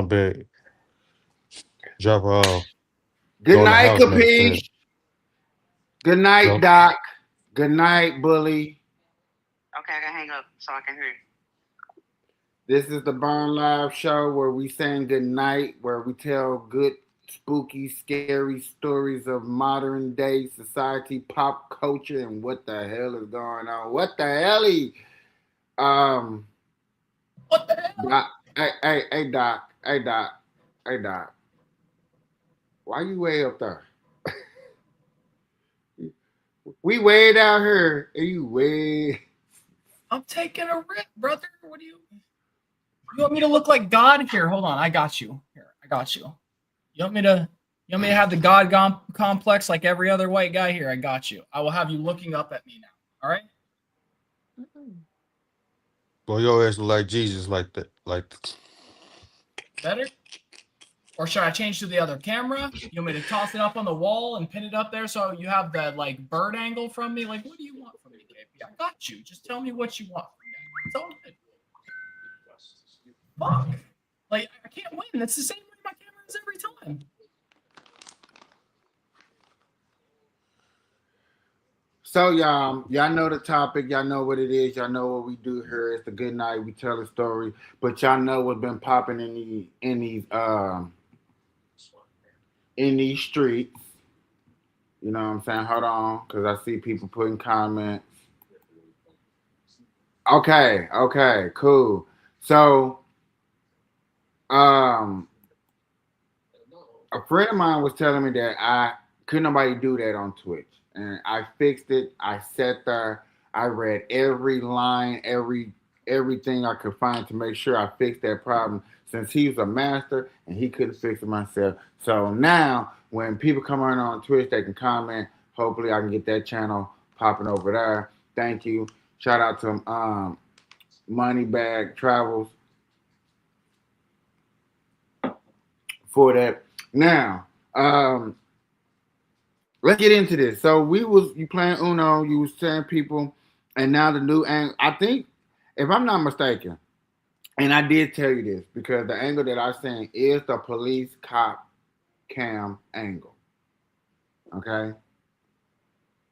bed, drop her off, Good go in the night, house. Matter of fact, Kapeash. Good night, go. Doc. Good night, Bully. Okay, I gotta hang up so I can hear you. This is the Burn Live show where we saying good night, where we tell good, spooky, scary stories of modern day society, pop culture, and what the hell is going on. What the hell? Um, What the hell? Doc, hey, Doc, hey, Doc. Why you way up there? We way down here, and you way. I'm taking a rip, brother. What do you? You want me to look like God? Here, hold on. I got you. Here, I got you. You want me to? You want me to have the God complex like every other white guy? Here, I got you. I will have you looking up at me now. All right. Boy, your ass look like Jesus, like that, like. Better? Or should I change to the other camera? You want me to toss it up on the wall and pin it up there so you have the like bird angle from me? Like, what do you want from me, KP? I got you. Just tell me what you want from me. It's all good. Fuck. Like, I can't win. That's the same way my camera is every time. So y'all know the topic. Y'all know what it is. Y'all know what we do here. It's the good night. We tell a story, but y'all know what's been popping in these streets. You know what I'm saying? Hold on, because I see people putting comments. Okay, cool. So um, a friend of mine was telling me that I couldn't nobody do that on Twitch, and I fixed it. I sat there. I read every line, everything I could find to make sure I fixed that problem. Since he was a master and he couldn't fix it myself, so now when people come on Twitch, they can comment. Hopefully, I can get that channel popping over there. Thank you. Shout out to Moneybag Travels for that. Now, let's get into this. So you playing Uno, you was telling people, and now the new angle. I think, if I'm not mistaken, and I did tell you this because the angle that I'm saying is the police cop cam angle. Okay,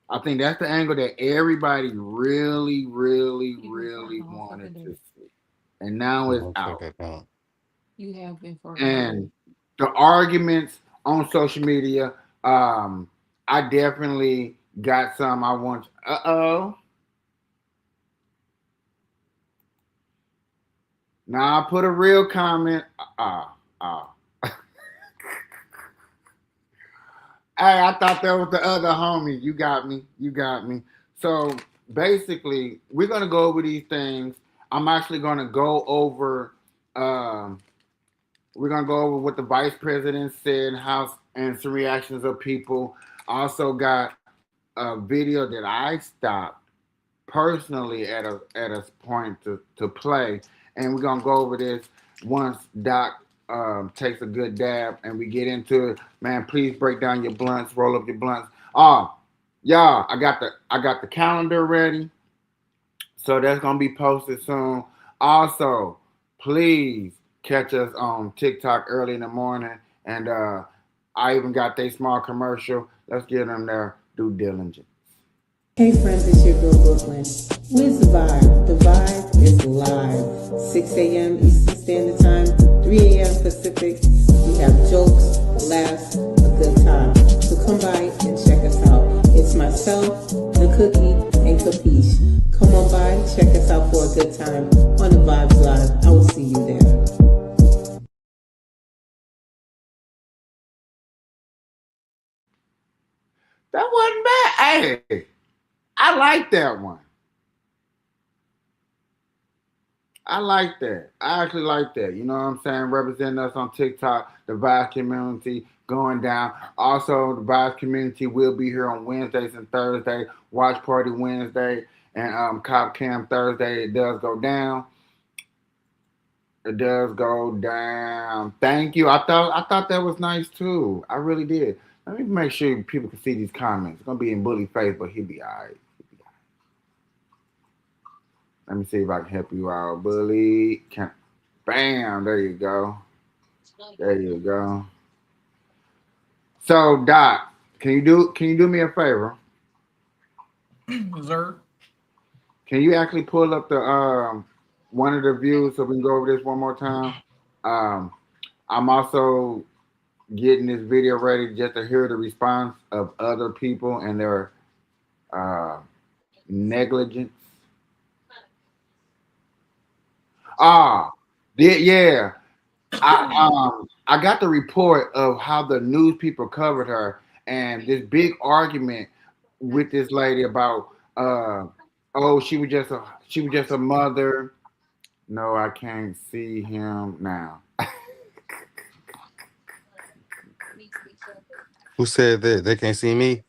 I think that's the angle that everybody really, really, really wanted to see, and now it's I'll check out. that out. And the arguments on social media, I definitely got some. I want. Now I put a real comment. Hey, I thought that was the other homie. You got me. You got me. So basically, we're gonna go over these things. I'm actually gonna go over. Um, we're gonna go over what the vice president said, how and some reactions of people. I also got a video that I stopped personally at a point to play, and we're gonna go over this once Doc takes a good dab and we get into it. Man, please break down your blunts, roll up your blunts. Oh, y'all, I got the calendar ready, so that's gonna be posted soon. Also, please catch us on TikTok early in the morning, and I even got their small commercial. Let's get them their due diligence. Hey friends, it's your girl Brooklyn. Where's the vibe? The vibe is live. 6 a.m. Eastern Standard Time, 3 a.m. Pacific. We have jokes, laughs, a good time. So come by and check us out. It's myself, the Cookie, and Kapeash. Come on by, check us out for a good time on the Vibes Live. I will see you there. That wasn't bad. Hey, I like that one. I like that. I actually like that. You know what I'm saying? Representing us on TikTok, the Vibe community going down. Also, the Vibe community will be here on Wednesdays and Thursday. Watch Party Wednesday and Cop Cam Thursday. It does go down. It does go down. Thank you. I thought that was nice too. I really did. Let me make sure people can see these comments. It's gonna be in Bully face, but he'll be alright. Let me see if I can help you out, Bully. Bam, there you go. There you go. So Doc, can you do me a favor? Sir. Can you actually pull up the one of the views so we can go over this one more time? Um, I'm also getting this video ready just to hear the response of other people and their uh, negligence. Ah, yeah. I got the report of how the news people covered her and this big argument with this lady about oh she was just a mother. No, I can't see him now. Who said that? They can't see me?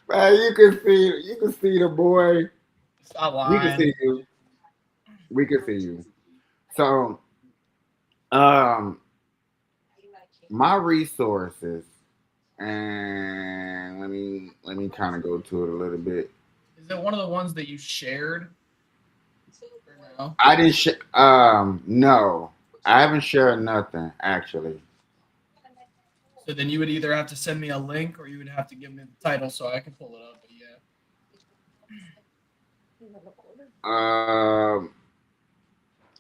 Man, you can see the boy. Stop We can lying. see you. We can see you. So um my resources and let me kind of go to it a little bit. Is it one of the ones that you shared? Or no? I didn't no. I haven't shared nothing actually. So then you would either have to send me a link or you would have to give me the title so I can pull it up. But yeah. Um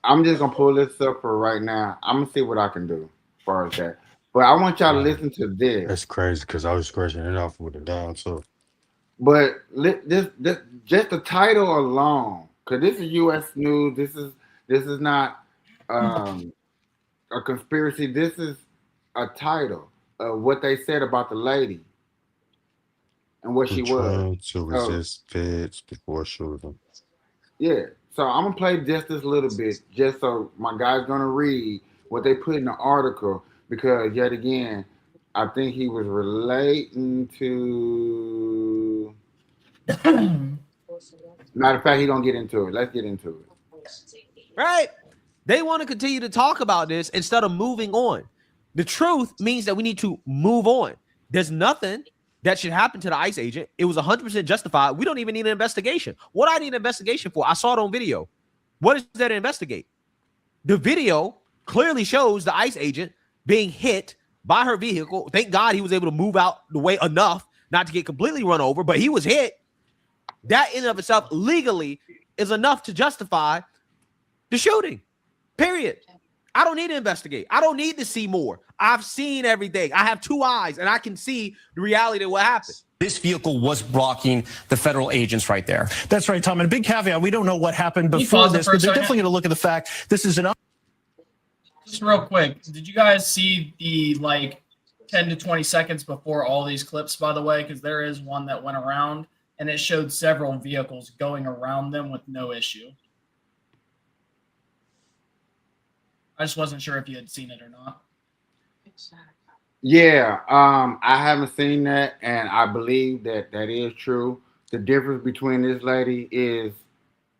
I'm just gonna pull this up for right now. I'm gonna see what I can do as far as that. But I want y'all to Wow. listen to this. That's crazy because I was scratching it off with a down. So But this just the title alone, because this is U.S. news. This is not a conspiracy. This is a title of what they said about the lady and what I'm she was. trying to So resist feds before shooting. yeah. So I'm gonna play just this little bit, just so my guy's gonna read what they put in the article, because yet again, I think he was relating to. Matter of fact, he gonna get into it. Let's get into it. Right? They want to continue to talk about this instead of moving on. The truth means that we need to move on. There's nothing that should happen to the ICE agent. It was 100% justified. We don't even need an investigation. What I need an investigation for, I saw it on video. What is there to investigate? The video clearly shows the ICE agent being hit by her vehicle. Thank God he was able to move out the way enough not to get completely run over, but he was hit. That in and of itself legally is enough to justify the shooting. Period. I don't need to investigate. I don't need to see more. I've seen everything. I have two eyes and I can see the reality of what happened. This vehicle was blocking the federal agents right there. That's right, Tom. And a big caveat, we don't know what happened Can you before pause it this, for a but they're second? definitely going to look at the fact this is an Just real quick, did you guys see the 10 to 20 seconds before all these clips, by the way? Because there is one that went around and it showed several vehicles going around them with no issue. I just wasn't sure if you had seen it or not. Yeah, I haven't seen that, and I believe that that is true. The difference between this lady is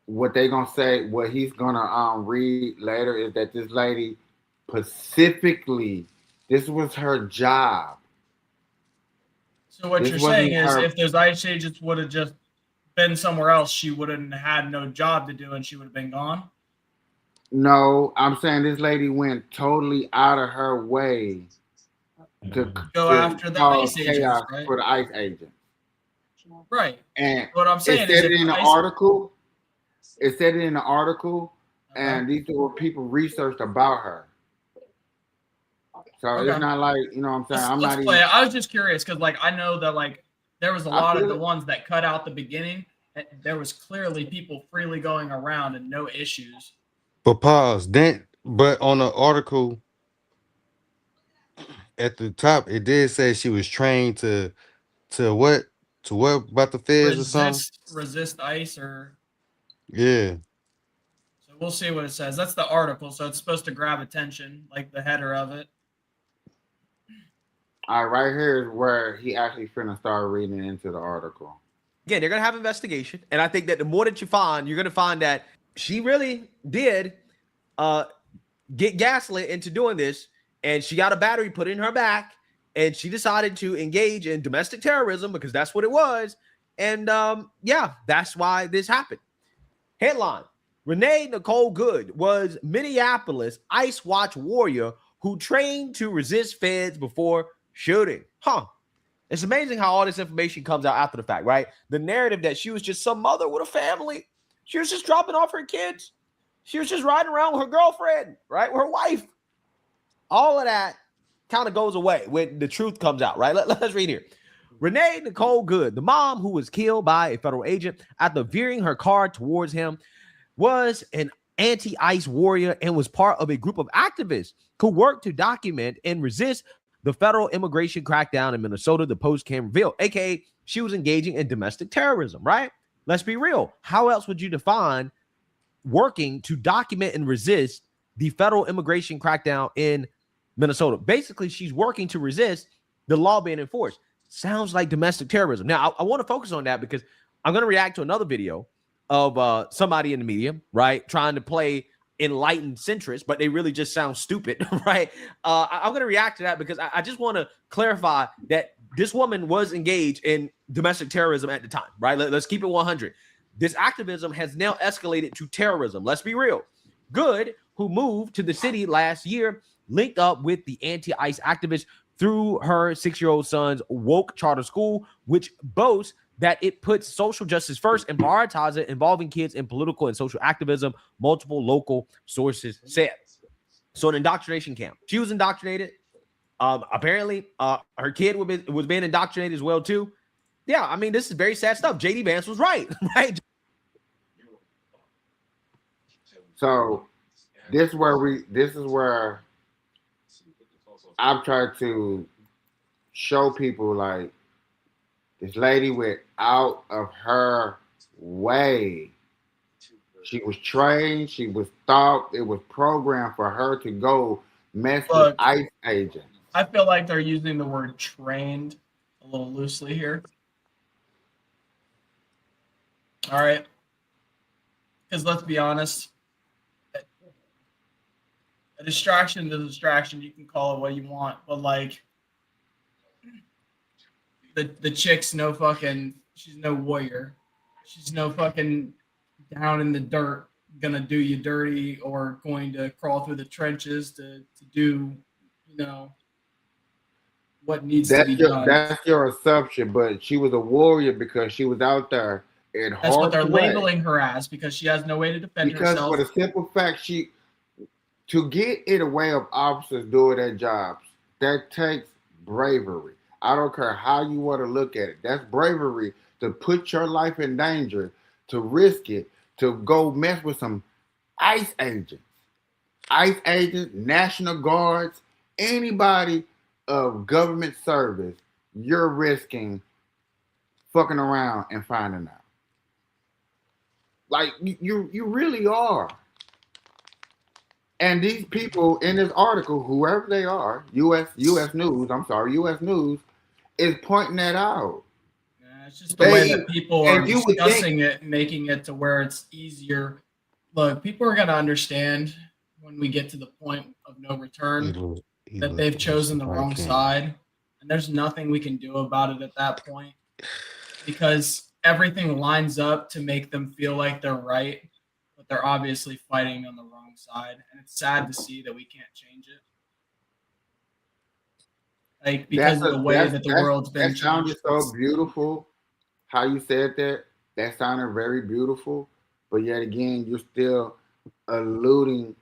what they gonna say. What he's gonna read later is that this lady specifically, this was her job. So what This you're wasn't saying is her- if those ICE agents would have just been somewhere else, she wouldn't have had no job to do and she would have been gone? No, I'm saying this lady went totally out of her way to Go after the cause ICE agents, chaos right? for the ICE agent. Right. And What I'm it saying said is it if in the ICE article. It said it in the article, Okay. and these were people researched about her. So Okay. it's not like, you know what I'm saying? I'm Let's not play even. it. I was just curious because I know that there was a I lot of feel the it. ones that cut out the beginning. And there was clearly people freely going around and no issues. But pause. Then, but on the article at the top, it did say she was trained to what? To what about the feds or something? Resist ICE or Yeah. so we'll see what it says. That's the article, so it's supposed to grab attention, like the header of it. All right, right here is where he actually finna start reading into the article. Again, they're going to have investigation. And I think that the more that you find, you're going to find that she really did get gaslit into doing this. And she got a battery put in her back. And she decided to engage in domestic terrorism because that's what it was. And yeah, that's why this happened. Headline: Renee Nicole Good was Minneapolis ICE Watch warrior who trained to resist feds before shooting. It's amazing how all this information comes out after the fact, right? The narrative that she was just some mother with a family. She was just dropping off her kids. She was just riding around with her girlfriend, right? With her wife. All of that kind of goes away when the truth comes out, right? Let's read here. Renee Nicole Good, the mom who was killed by a federal agent after veering her car towards him, was an anti-ICE warrior and was part of a group of activists who worked to document and resist the federal immigration crackdown in Minnesota, the Post can reveal, aka she was engaging in domestic terrorism, right? Let's be real. How else would you define working to document and resist the federal immigration crackdown in Minnesota? Basically, she's working to resist the law being enforced. Sounds like domestic terrorism. Now, I want to focus on that because I'm going to react to another video of somebody in the media, right, trying to play enlightened centrist, but they really just sound stupid, right? I'm going to react to that because I just want to clarify that this woman was engaged in domestic terrorism at the time, right? Let's keep it 100. This activism has now escalated to terrorism. Let's be real. Good, who moved to the city last year, linked up with the anti-ICE activists through her 6-year-old son's woke charter school, which boasts that it puts social justice first and prioritizes involving kids in political and social activism, multiple local sources said. So an indoctrination camp. She was indoctrinated. Apparently, her kid was being indoctrinated as well, too. Yeah, I mean, this is very sad stuff. J.D. Vance was right, right? So this is where I've tried to show people, like, this lady went out of her way. She was trained, she was thought, it was programmed for her to go mess with ICE agents. I feel like they're using the word trained a little loosely here. All right. Because let's be honest, a distraction is a distraction. You can call it what you want, but like the chick's she's no warrior. She's no fucking down in the dirt gonna do you dirty or going to crawl through the trenches to do, what needs to be done. That's your assumption, but she was a warrior because she was out there in hard. That's what they're labeling her as, because she has no way to defend herself. Because for the simple fact, to get in the way of officers doing their jobs, that takes bravery. I don't care how you want to look at it. That's bravery to put your life in danger, to risk it, to go mess with some ICE agents, National Guards, anybody of government service. You're risking fucking around and finding out. Like you really are. And these people in this article, whoever they are, U.S. News, is pointing that out. Yeah, it's just the way that people are discussing it, making it to where it's easier. Look, people are going to understand when we get to the point of no return that they've chosen the wrong side. And there's nothing we can do about it at that point, because everything lines up to make them feel like they're right, but they're obviously fighting on the wrong side. And it's sad to see that we can't change it. Like, because of the way that the world's been changed. That sounded so beautiful. How you said that. That sounded very beautiful. But yet again, you're still alluding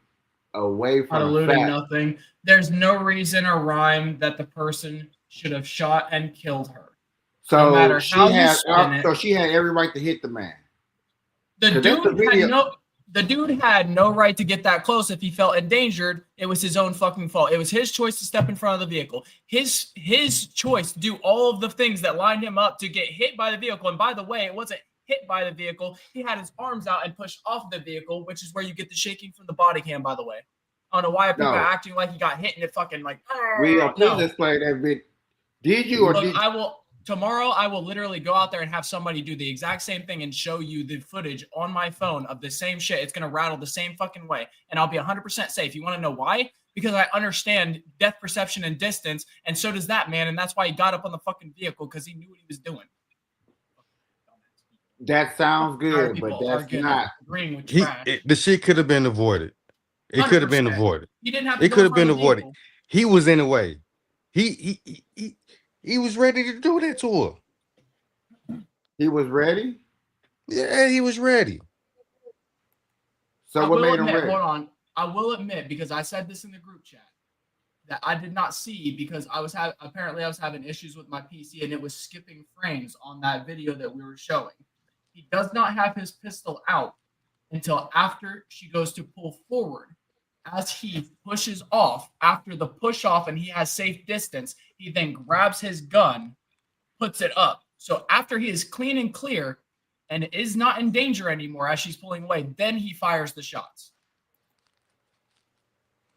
away from not alluding nothing. There's no reason or rhyme that the person should have shot and killed her. So no matter how you spin it. So she had every right to hit the man. The dude had no right to get that close. If he felt endangered, it was his own fucking fault. It was his choice to step in front of the vehicle. His choice to do all of the things that lined him up to get hit by the vehicle. And by the way, it wasn't hit by the vehicle. He had his arms out and pushed off the vehicle, which is where you get the shaking from the body cam, by the way. I don't know why people are acting like he got hit and it fucking like. Please explain that bit. Did you or did Tomorrow, I will literally go out there and have somebody do the exact same thing and show you the footage on my phone of the same shit. It's going to rattle the same fucking way. And I'll be 100% safe. You want to know why? Because I understand depth perception and distance. And so does that man. And that's why he got up on the fucking vehicle, because he knew what he was doing. That sounds good, but that's not. Agreeing with trash. The shit could have been avoided. It could have been avoided. He didn't have to it could have been avoided. Vehicle. He was in the way. He was ready to do that to her. He was ready. Yeah, he was ready. So I what will made him admit, ready? hold on. I will admit, because I said this in the group chat, that I did not see because apparently I was having issues with my PC and it was skipping frames on that video that we were showing. He does not have his pistol out until after she goes to pull forward. As he pushes off, after the push off and he has safe distance, he then grabs his gun, puts it up. So after he is clean and clear and is not in danger anymore as she's pulling away, then he fires the shots.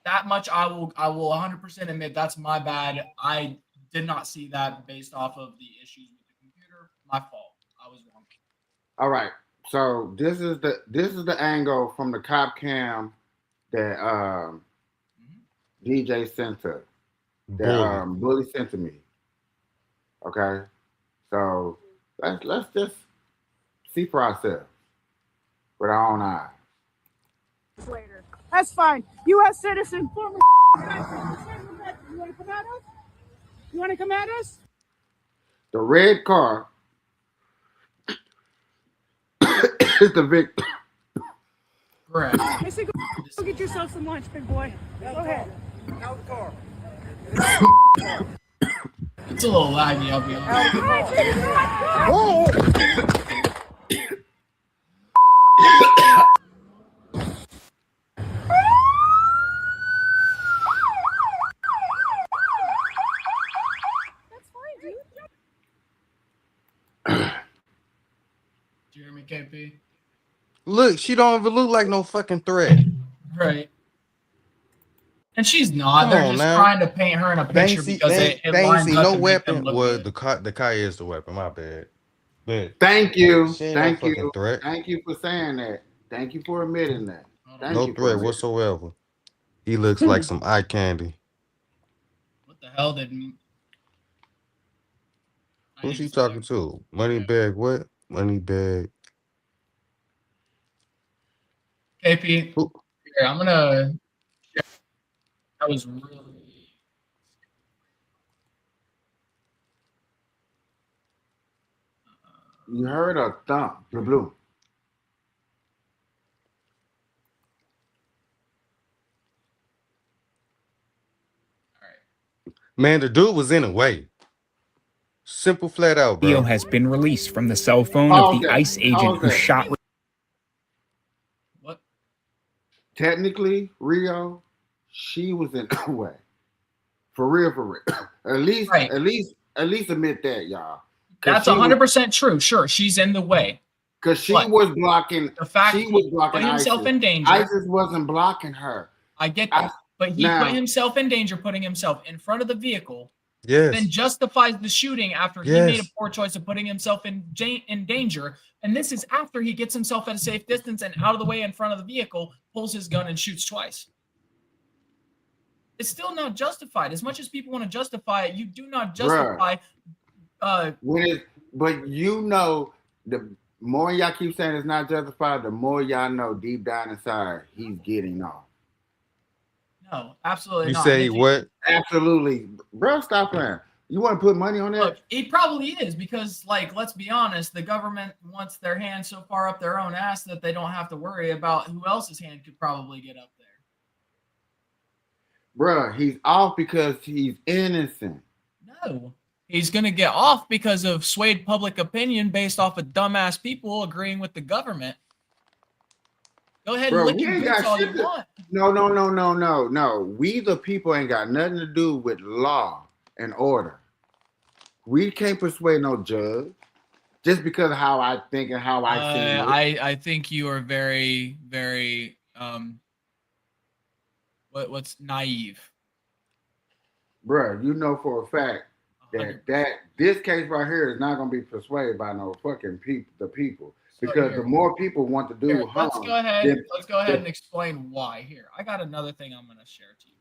That much I will 100% admit that's my bad. I did not see that based off of the issues with the computer. My fault. I was wrong. All right. So this is the angle from the cop cam that DJ sent us. Bully. That Bully sent to me. Okay. So let's just see for ourselves with our own eyes. Later. That's fine. U.S. citizen, former. You want to come at us? You want to come at us? The red car is the victim. Correct. I say go get yourself some lunch, big boy. Go ahead. Out the car. It's a little laggy, I'll be honest. That's fine, dude. Do you hear me, KP? Look, she don't even look like no fucking threat. Right. And she's not. Come They're on just now. trying to paint her in a They picture ain't see, because they, it they ain't lines see up no to make them weapon. look Well, good. the car is the weapon. My bad. But Thank you. she ain't Thank no fucking you. threat. Thank you for saying that. Thank you for admitting that. Thank No you for threat admitting. whatsoever. He looks like some eye candy. What the hell did? Who's she talking to? Moneybag what? Moneybag. KP? Who? Here, I'm gonna. That was really. You heard a thump. Blue blue. Man, the dude was in the way. Simple, flat out, Video bro. has been released from the cell phone of Pause the that. ICE agent Pause who that. shot. What? Technically, Rio, she was in the way. For real, for real. At least, Right. at least admit that, y'all. That's 100% true. Sure, she's in the way. Because she But was blocking. the fact She was he blocking put himself ISIS. in danger. ISIS wasn't blocking her. I get that. But he now- put himself in danger, putting himself in front of the vehicle, Yes. then justifies the shooting after he Yes. made a poor choice of putting himself in danger. And this is after he gets himself at a safe distance and out of the way in front of the vehicle, pulls his gun and shoots twice. It's still not justified. As much as people want to justify it, you do not justify. But you know, the more y'all keep saying it's not justified, the more y'all know deep down inside he's getting off. No, absolutely You not. say what? Absolutely, bro. Stop playing. You want to put money on that? Look, he probably is because, like, let's be honest, the government wants their hand so far up their own ass that they don't have to worry about who else's hand could probably get up there. Bruh, he's off because he's innocent. No. He's going to get off because of swayed public opinion based off of dumbass people agreeing with the government. Go ahead and lick your boots all you want. No. We the people ain't got nothing to do with law and order. We can't persuade no judge just because of how I think and how I see it. I think you are very, very what's naive. Bruh, you know for a fact that this case right here is not gonna be persuaded by no fucking people. Because the more people want to do harm, let's go ahead and explain why. Here, I got another thing I'm going to share to you.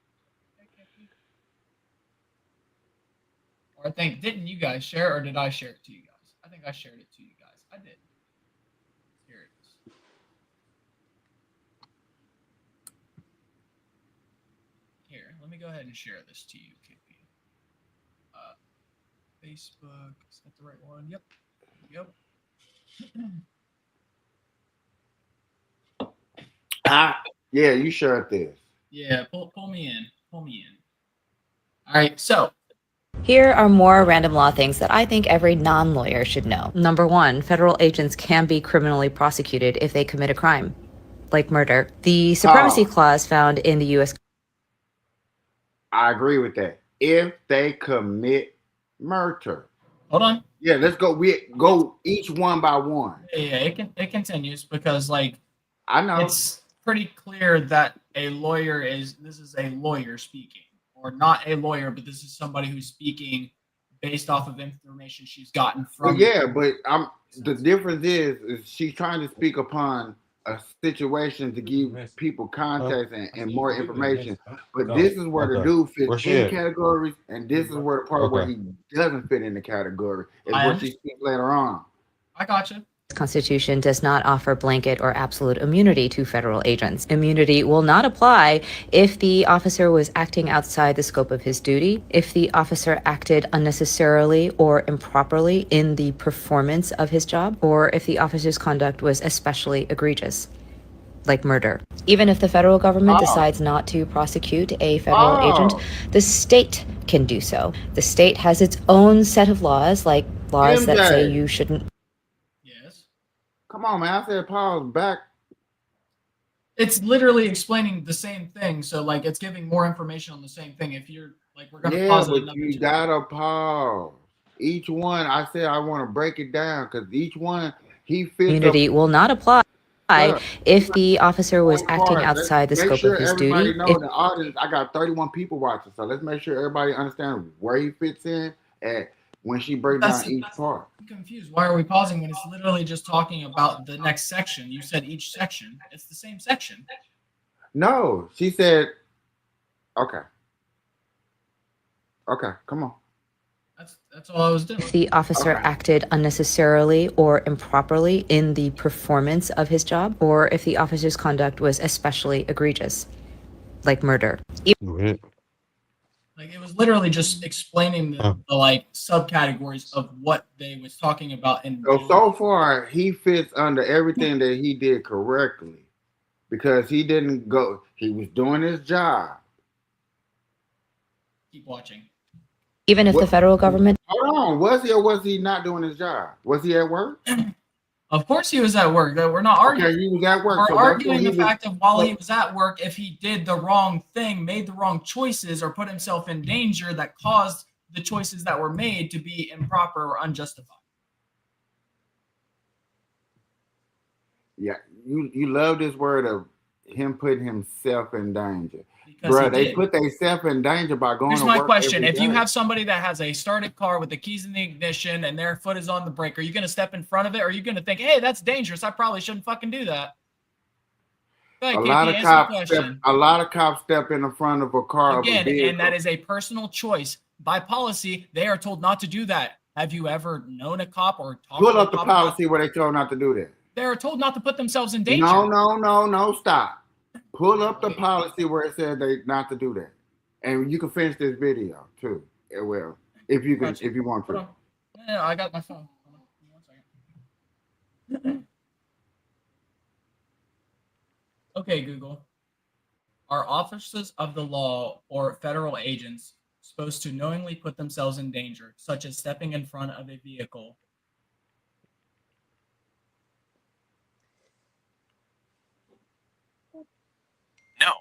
Or I think, didn't you guys share, or did I share it to you guys? I think I shared it to you guys. I did. Here it is. Here, let me go ahead and share this to you, KP. Facebook, is that the right one? Yep. Yeah, you shared this. Yeah, pull me in. All right, so Here are more random law things that I think every non-lawyer should know. Number one, federal agents can be criminally prosecuted if they commit a crime, like murder. The supremacy clause found in the U.S. I agree with that. If they commit murder. Hold on. Yeah, let's go. We go each one by one. Yeah, it continues because like I know it's pretty clear that this is a lawyer speaking, or not a lawyer, but this is somebody who's speaking based off of information she's gotten from. Yeah, but the difference is she's trying to speak upon a situation to give people context and more information. But this is where the dude fits in categories, and this is where the part where he doesn't fit in the category is what she speaks later on. I gotcha. Constitution does not offer blanket or absolute immunity to federal agents. Immunity will not apply if the officer was acting outside the scope of his duty, if the officer acted unnecessarily or improperly in the performance of his job, or if the officer's conduct was especially egregious, like murder. Even if the federal government decides not to prosecute a federal agent, the state can do so. The state has its own set of laws, like laws that say you shouldn't. Come on, man. I said pause back. It's literally explaining the same thing. So, like, it's giving more information on the same thing. If you're, like, we're going to pause it. But you got to pause. Each one, I said I want to break it down because each one, he fits. Immunity will not apply if the officer was acting outside the scope of his duty. Everybody know the audience, I got 31 people watching, so let's make sure everybody understands where he fits in at when she breaks down each part. I'm confused. Why are we pausing when it's literally just talking about the next section? You said each section. It's the same section. No, she said, okay, come on. That's all I was doing. If the officer acted unnecessarily or improperly in the performance of his job, or if the officer's conduct was especially egregious, like murder. Like, it was literally just explaining the like subcategories of what they was talking about. And so far, he fits under everything that he did correctly because he didn't go. He was doing his job. Keep watching. Even if the federal government. Hold on, was he or was he not doing his job? Was he at work? Of course he was at work. We're not arguing. Okay, he was at work. We're arguing the fact of while he was at work, if he did the wrong thing, made the wrong choices, or put himself in danger that caused the choices that were made to be improper or unjustified. Yeah, you love this word of him putting himself in danger. Bro, they put themselves in danger by going to work. Here's my question. If you have somebody that has a started car with the keys in the ignition and their foot is on the brake, are you going to step in front of it? Or are you going to think, hey, that's dangerous, I probably shouldn't fucking do that? A lot of cops step in the front of a car. Again, and that is a personal choice. By policy, they are told not to do that. Have you ever known a cop or talked to a cop? Pull up the policy where they told not to do that. They are told not to put themselves in danger. No, stop. Pull up the policy where it said they not to do that, and you can finish this video too. Well, if you can, if you want to. No, I got my phone. Hold on 1 second. Okay, Google. Are officers of the law or federal agents supposed to knowingly put themselves in danger, such as stepping in front of a vehicle? No.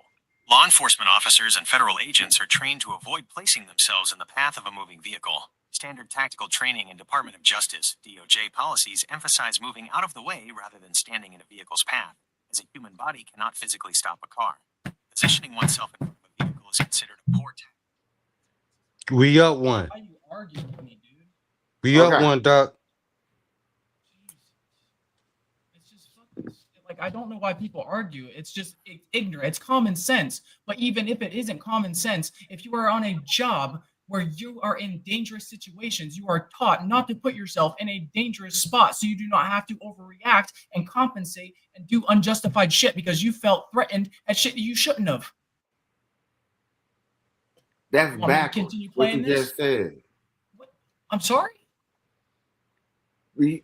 Law enforcement officers and federal agents are trained to avoid placing themselves in the path of a moving vehicle. Standard tactical training and Department of Justice (DOJ) policies emphasize moving out of the way rather than standing in a vehicle's path, as a human body cannot physically stop a car. Positioning oneself in front of a vehicle is considered a poor tactic. We up one. Why are you arguing with me, dude? We up one, Doc. It's just fucking. Like, I don't know why people argue. It's just ignorant. It's common sense. But even if it isn't common sense, if you are on a job where you are in dangerous situations, you are taught not to put yourself in a dangerous spot so you do not have to overreact and compensate and do unjustified shit because you felt threatened at shit that you shouldn't have. That's Want me to backwards. continue What you playing this? just said. I'm sorry. We,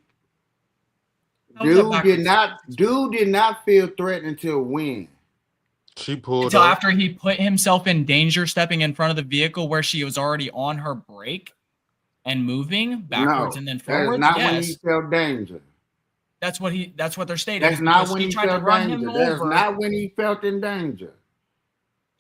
How was that dude did not feel threatened until when? She pulled Until up. after he put himself in danger, stepping in front of the vehicle where she was already on her brake and moving backwards No, and then that is forwards. not when Yes, he felt danger. that's what they're stating. That's Is not because when he he tried to felt run danger. him That's over. not when he felt in danger.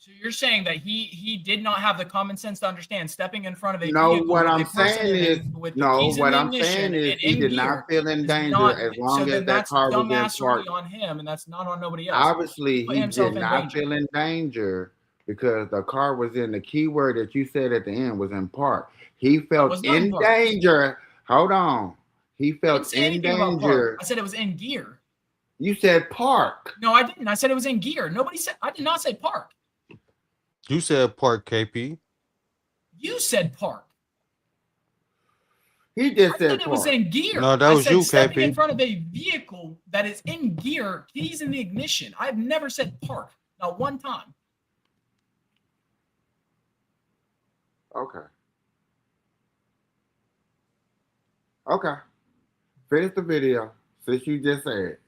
So you're saying that he did not have the common sense to understand stepping in front of a No, vehicle what with I'm a person saying is, with the no, keys in what the I'm ignition saying is and he in did not gear feel in is danger not. as So long as then that that's car was in park. dumbassery on him, and that's not on nobody else. Obviously, Put he himself did in not danger. feel in danger because the car was in the key word that you said at the end was in park. He felt was not in in park. danger. Hold on. He I didn't felt say in anything about park. danger. I said it was in gear. You said park. No, I didn't. I said it was in gear. Nobody said. I did not say park. You said park, KP. You said park. He just I said said it was park. in gear. No, that I was said you, stepping in KP. front of a vehicle that is in gear, keys in the ignition. I've never said park, not one time. Okay. Okay. Finish the video since you just said.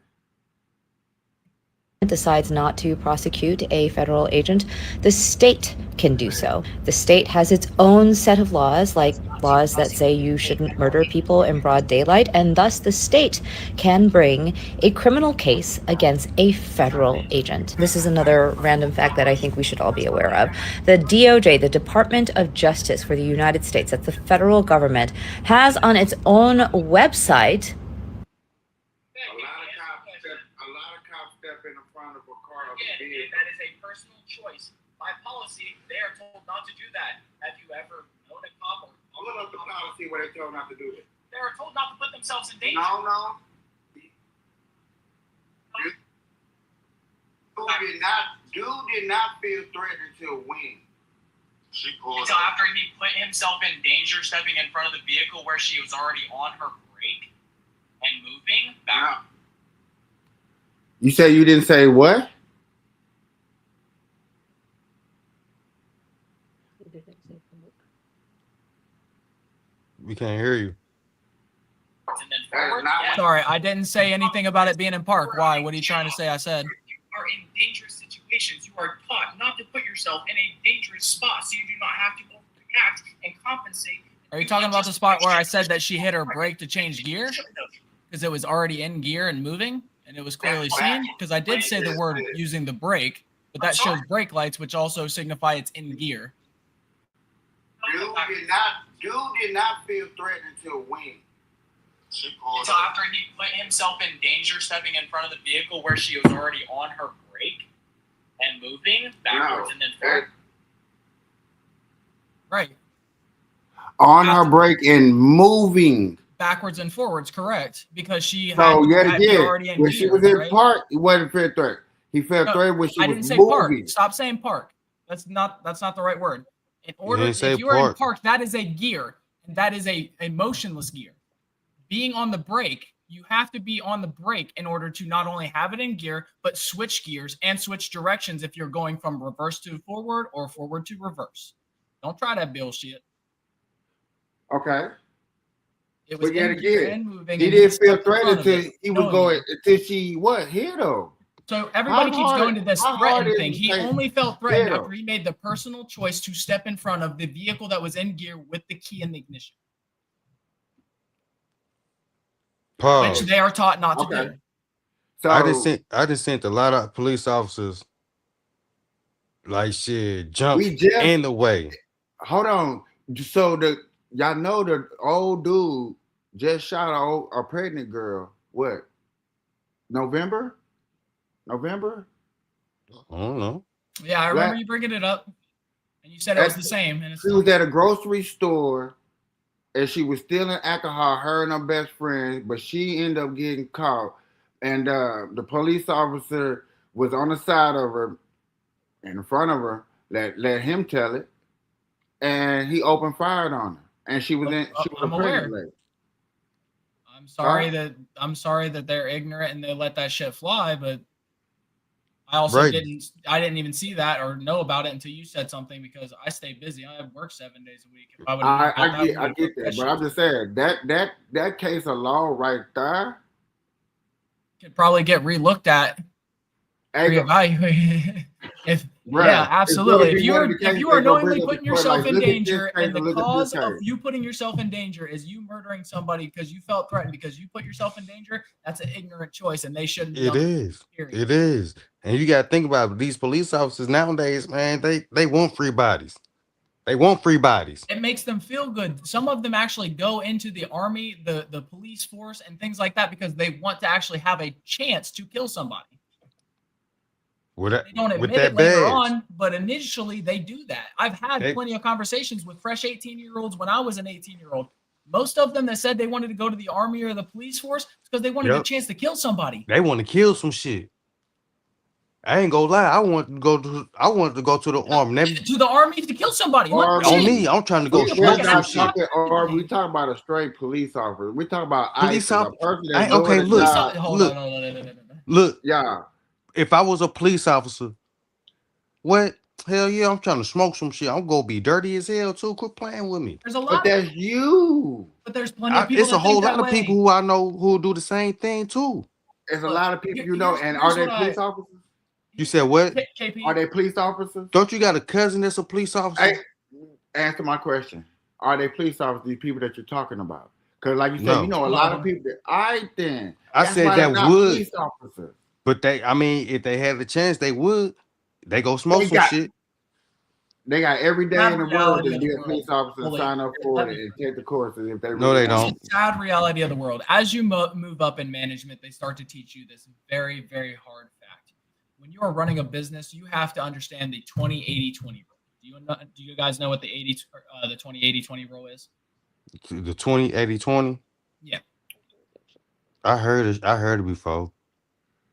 Decides not to prosecute a federal agent, the state can do so. The state has its own set of laws, like laws that say you shouldn't murder people in broad daylight, and thus the state can bring a criminal case against a federal agent. This is another random fact that I think we should all be aware of. The DOJ, the Department of Justice for the United States, that's the federal government, has on its own website Again, that is a personal choice. By policy, they are told not to do that. Have you ever known a cop or Pull up the policy where they told not to do it. they are told not to put themselves in danger? No. Dude did not feel threatened until when? She pulled Until up. after he put himself in danger, stepping in front of the vehicle where she was already on her brake and moving back. You say you didn't say what? We can't hear you. And then forward. Sorry, I didn't say anything about it being in park. Why? What are you trying to say? I said. You are in dangerous situations. You are taught not to put yourself in a dangerous spot so you do not have to overreact and compensate. Are you talking about the spot where I said that she hit her brake to change gear? Because it was already in gear and moving, and it was clearly seen? Because I did say the word using the brake, but that shows brake lights, which also signify it's in gear. Dude did not feel threatened until when? Until after he put himself in danger, stepping in front of the vehicle where she was already on her brake and moving backwards and then forward. Right. On her brake and moving. Backwards and forwards, correct? Because she So had yet to be again, already in when gear, she was in right? park, he wasn't feel threat. He felt threat when she I was didn't say moving. park. Stop saying park. That's not the right word. In order, didn't say if you are in park. park, that is a gear, and that is a motionless gear. Being on the brake, you have to be on the brake in order to not only have it in gear, but switch gears and switch directions if you're going from reverse to forward or forward to reverse. Don't try that bullshit. Okay. It was But yet in gear again, and moving. he and didn't feel stepped in front threatened of until it, he was knowing going it. until she what here though. So everybody keeps going to this how hard threatened is thing. it He to only felt threatened get him? after he made the personal choice to step in front of the vehicle that was in gear with the key in the ignition, Pause. which they are taught not to Okay. do. So I just sent a lot of police officers like shit jump we just in the way. hold on. So y'all know the old dude just shot a pregnant girl. What? November? I don't know. Yeah, I remember you bringing it up, and you said it was the same. And it's She was at a grocery store and she was stealing alcohol, her and her best friend, but she ended up getting caught. And the police officer was on the side of her, in front of her, let him tell it, and he opened fire on her. And she was I'm a aware. pregnant lady. I'm sorry that they're ignorant and they let that shit fly, but I also Right. didn't even see that or know about it until you said something because I stay busy. I work 7 days a week. If I would have known about that, I get that, but I'm just saying that case of law right there could probably get relooked at, reevaluated. Yeah, absolutely. If you are knowingly putting yourself in danger, and the cause of you putting yourself in danger is you murdering somebody because you felt threatened because you put yourself in danger, that's an ignorant choice, and they shouldn't be. It is. It is. And you got to think about it. These police officers nowadays, man. They want free bodies. They want free bodies. It makes them feel good. Some of them actually go into the army, the police force, and things like that because they want to actually have a chance to kill somebody. They don't admit it later on, but initially they do that. I've had plenty of conversations with fresh 18-year-olds when I was an 18-year-old. Most of them that said they wanted to go to the army or the police force because they wanted a chance to kill somebody. They want to kill some shit. I ain't gonna lie. I wanted to go to the army. To the army to kill somebody. On me, I'm trying to go smoke some shit. Or we talk about a straight police officer. We talk about police officer. Okay, look. Yeah. If I was a police officer, what? Hell yeah, I'm trying to smoke some shit. I'm gonna be dirty as hell too. Quit playing with me. There's a lot. But that's you. But there's plenty of people. It's a whole lot of people who I know who do the same thing too. There's a lot of people you know, and are they police officers? You said what? Are they police officers? Don't you got a cousin that's a police officer? Hey, answer my question. Are they police officers? These people that you're talking about? Because, like you said, you know a lot of people. I said that would. Police officers. But if they had the chance, they would. They go smoke some shit. They got every day in the world to be a police officer and sign up for it and take the courses if they. No, they don't. It's a sad reality of the world. As you move up in management, they start to teach you this very, very hard fact. When you are running a business, you have to understand the 20-80-20 rule. Do you guys know what the 20-80-20 rule is? The 20-80-20? Yeah. I heard it before.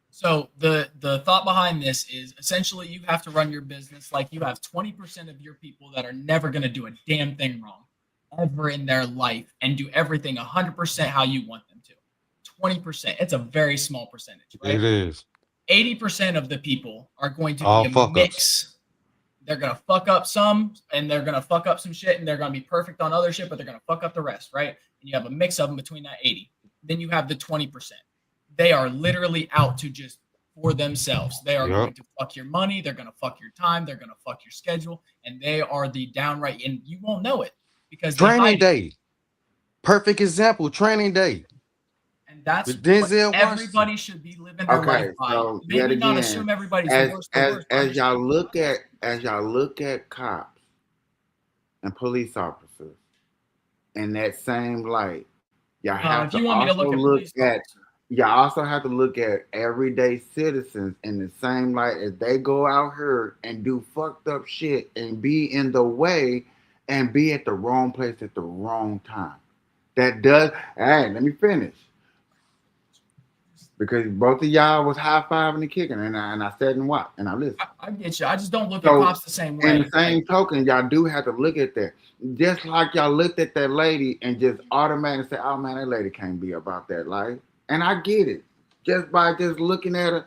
So the thought behind this is essentially you have to run your business like you have 20% of your people that are never going to do a damn thing wrong ever in their life and do everything 100% how you want them to. 20%. It's a very small percentage, right? It is. 80% of the people are going to be a mix. They're going to fuck up some and they're going to fuck up some shit and they're going to be perfect on other shit, but they're going to fuck up the rest, right? And you have a mix of them between that 80. Then you have the 20%. They are literally out to just for themselves. They are going to fuck your money. They're going to fuck your time. They're going to fuck your schedule. And they are the downright, and you won't know it because training day. Perfect example, training day. And that's what everybody should be living their life by. So maybe not assume everybody's the worst. As y'all look at cops and police officers in that same light, y'all have to also look at. You also have to look at everyday citizens in the same light as they go out here and do fucked up shit and be in the way and be at the wrong place at the wrong time. That does. Hey, let me finish. Because both of y'all was high-fiving and kicking, and I sat and watched, and I listened. I get you. I just don't look at cops the same way. In the same token, y'all do have to look at that. Just like y'all looked at that lady and just automatically say, oh, man, that lady can't be about that life. And I get it. Just by just looking at her.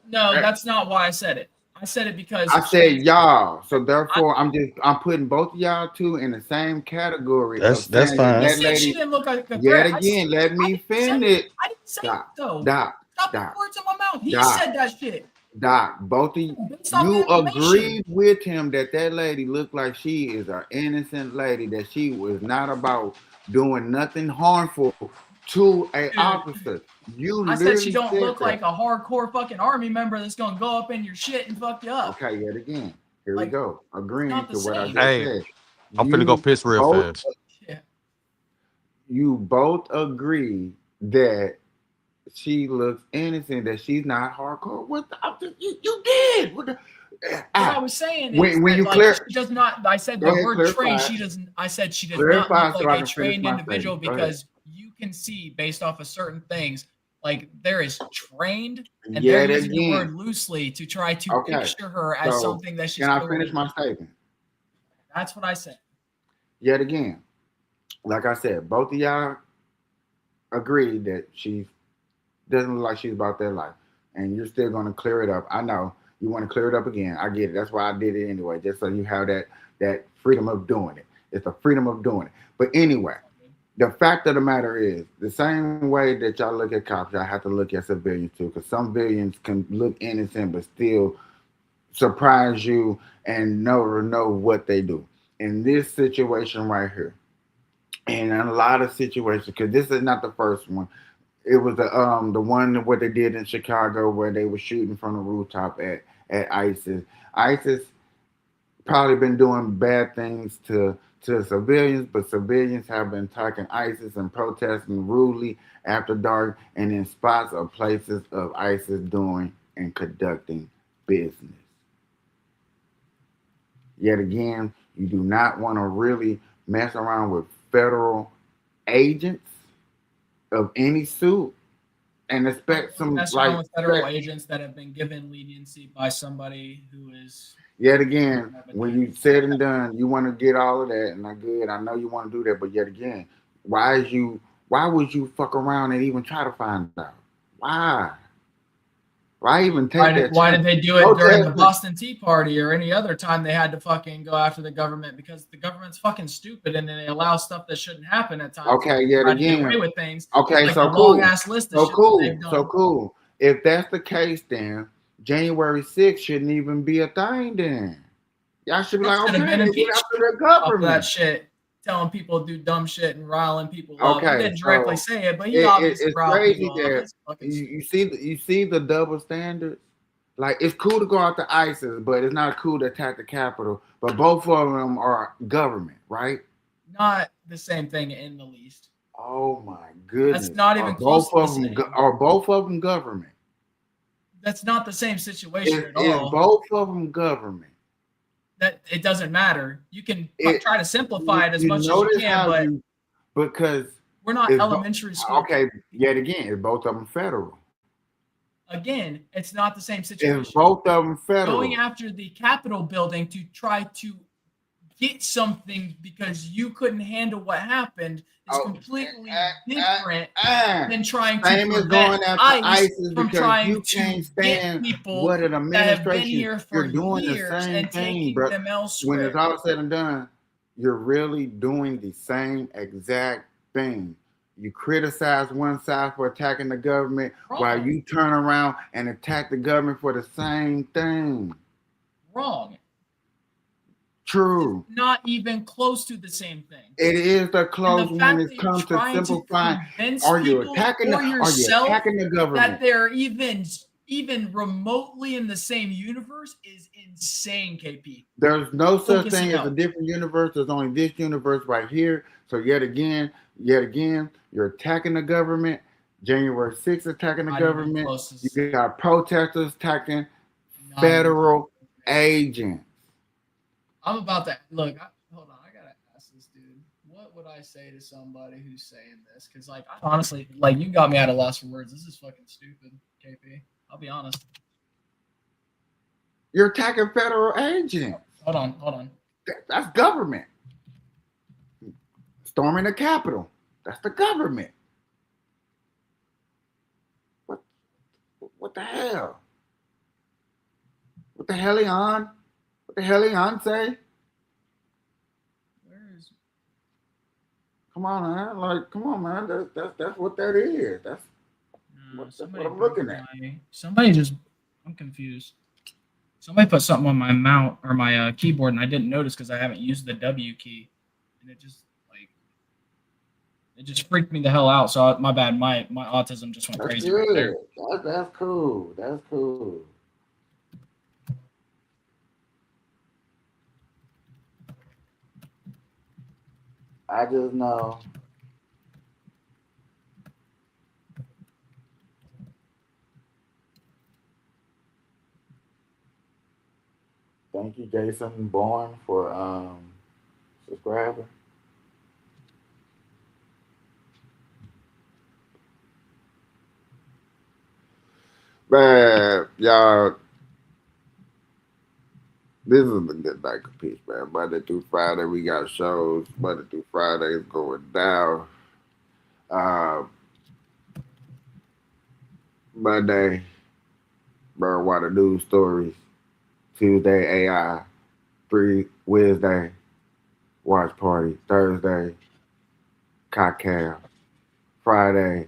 No, that's not why I said it. I said it because I said y'all. So therefore, I'm putting both of y'all two in the same category. That's fine. That lady, she didn't look like a yet again, let me finish. I didn't say it though. Doc. Stop the words in my mouth. He said that shit. Doc, both of you agreed with him that lady looked like she is an innocent lady, that she was not about doing nothing harmful to an officer. I said she don't look like a hardcore fucking army member that's gonna go up in your shit and fuck you up. Okay, yet again. Here we go. Agreeing to what I just said. I'm finna go piss real fast. You both agree that she looks innocent, that she's not hardcore. What you did? What I was saying is when you she does not. I said the word trained. She doesn't. I said she does not look like a trained individual because you can see based off of certain things. Like there is trained, and they're using the word loosely to try to picture her as something that she's. Can I finish my statement? That's what I said. Yet again, like I said, both of y'all agree that she doesn't look like she's about that life. and you're still going to clear it up. I know you want to clear it up again. I get it. That's why I did it anyway, just so you have that freedom of doing it. It's the freedom of doing it. But anyway, the fact of the matter is, the same way that y'all look at cops, y'all have to look at civilians too, because some civilians can look innocent but still surprise you and never know what they do. In this situation right here, and in a lot of situations, because this is not the first one. It was the one what they did in Chicago where they were shooting from the rooftop at ISIS. ISIS probably been doing bad things to civilians, but civilians have been attacking ISIS and protesting rudely after dark and in spots or places of ISIS doing and conducting business. Yet again, you do not want to really mess around with federal agents of any suit and expect some mess around with federal agents that have been given leniency by somebody who is. Yet again, when you said and done, you want to get all of that, and I good. I know you want to do that, but yet again, why would you fuck around and even try to find out? Why? Why even take that? Why did they do it during the Boston Tea Party or any other time they had to fucking go after the government? Because the government's fucking stupid and then they allow stuff that shouldn't happen at times. Okay, yet again, get away with things. Okay, like so the cool. Long ass list of so shit cool. That they've done. So cool. If that's the case, then January 6th shouldn't even be a thing. Then y'all should be like, okay, been get after the government. That shit. Telling people to do dumb shit and riling people up. Okay, He didn't directly say it, but he obviously riled crazy people that up. you see the double standards. Like, it's cool to go after ISIS, but it's not cool to attack the Capitol. But both of them are government, right? Not the same thing in the least. Oh my goodness! That's not even close to the same. Are both of them government? That's not the same situation at all. Is both of them government? That it doesn't matter. You can try to simplify it as much as you can, but because we're not elementary school. Okay, yet again, is both of them federal? Again, it's not the same situation. Is both of them federal? Going after the Capitol building to try to get something because you couldn't handle what happened is completely different than trying to prevent ICE from trying to get people that have been here for years and taking them elsewhere. When it's all said and done, you're really doing the same exact thing. You criticize one side for attacking the government while you turn around and attack the government for the same thing. Wrong. True. It's not even close to the same thing. It is the close when it comes to simplifying. Are you attacking the government? That they're even remotely in the same universe is insane, KP. There's no such thing as a different universe. There's only this universe right here. So yet again, you're attacking the government. January 6th attacking the government. You got protesters attacking federal agents. I'm about to look. Hold on, I gotta ask this dude. What would I say to somebody who's saying this? Because, like, honestly, like, you got me at a loss for words. This is fucking stupid, KP. I'll be honest. You're attacking federal agents. Hold on. That's government. Storming the Capitol. That's the government. What the hell? What the hell, Leon? What the hell, Leon say? Come on, man. Like, come on, man. That's what that is. That's what I'm looking at. I'm confused. Somebody put something on my mount or my keyboard, and I didn't notice because I haven't used the W key, and it just freaked me the hell out. So my bad. My autism just went crazy right there. That's cool. That's cool. I just know thank you, Jason Bourne, for subscribing. Man, y'all, this is a good night, Kapeash, man. Monday through Friday, we got shows. Monday through Friday is going down. Monday, Bro, why the news stories? Tuesday AI, Wednesday watch party, Thursday cocktail, Friday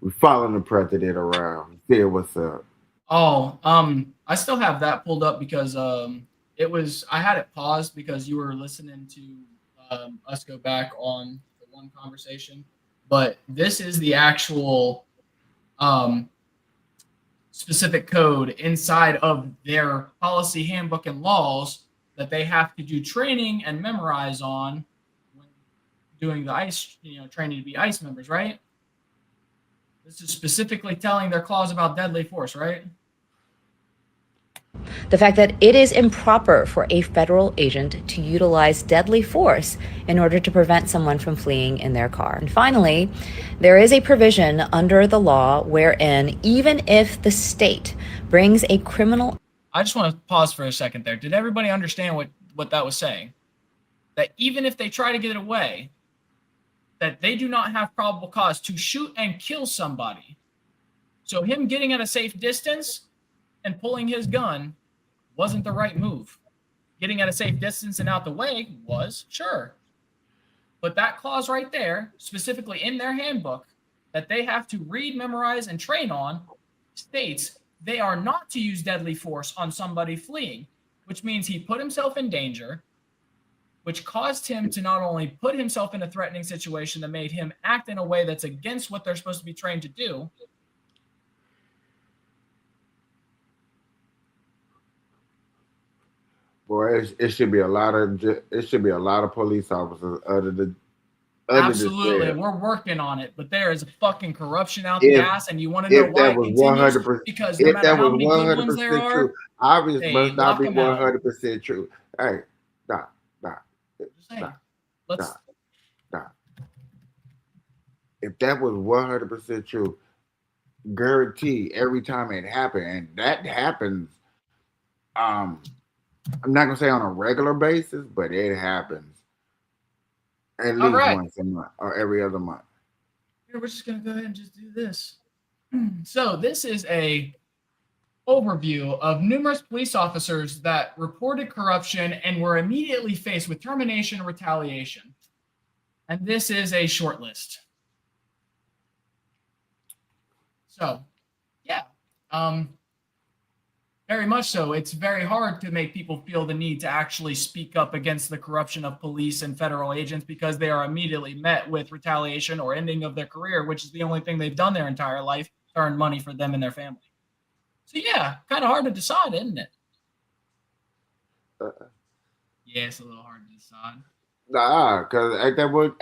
we following the president around. See what's up. Oh, I still have that pulled up because I had it paused because you were listening to us go back on the one conversation, but this is the actual specific code inside of their policy handbook and laws that they have to do training and memorize on when doing the ICE, training to be ICE members, right? This is specifically telling their clause about deadly force, right? The fact that it is improper for a federal agent to utilize deadly force in order to prevent someone from fleeing in their car. And finally, there is a provision under the law wherein even if the state brings a criminal... I just want to pause for a second there. Did everybody understand what that was saying? That even if they try to get away, that they do not have probable cause to shoot and kill somebody. So him getting at a safe distance and pulling his gun wasn't the right move. Getting at a safe distance and out the way was, sure. But that clause right there, specifically in their handbook, that they have to read, memorize, and train on, states they are not to use deadly force on somebody fleeing, which means he put himself in danger, which caused him to not only put himself in a threatening situation that made him act in a way that's against what they're supposed to be trained to do. Boy, it should be a lot of police officers other than Absolutely, we're working on it, but there is fucking corruption out the ass, and you want to know why it continues? Because no matter how many good ones there are, obviously must not be lock 'em out. 100% true. Hey, stop. If that was 100% true, guarantee every time it happened, and that happens, I'm not gonna say on a regular basis, but it happens at least once a month or every other month. Here, we're just gonna go ahead and just do this. So this is a overview of numerous police officers that reported corruption and were immediately faced with termination and retaliation. And this is a short list. So, yeah, very much so. It's very hard to make people feel the need to actually speak up against the corruption of police and federal agents because they are immediately met with retaliation or ending of their career, which is the only thing they've done their entire life, earn money for them and their family. So, yeah, kind of hard to decide, isn't it? Yeah, it's a little hard to decide. Nah, because ain't that what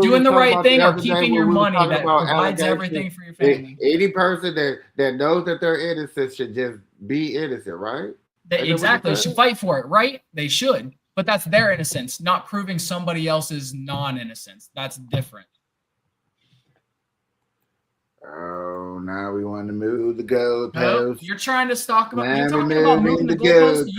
doing the right thing or keeping your money that provides everything for your family. Any person that knows that they're innocent should just be innocent, right? Exactly. They should fight for it, right? They should. But that's their innocence, not proving somebody else's non-innocence. That's different. Oh, now we want to move the goalpost. You're trying to talking about moving the goalpost.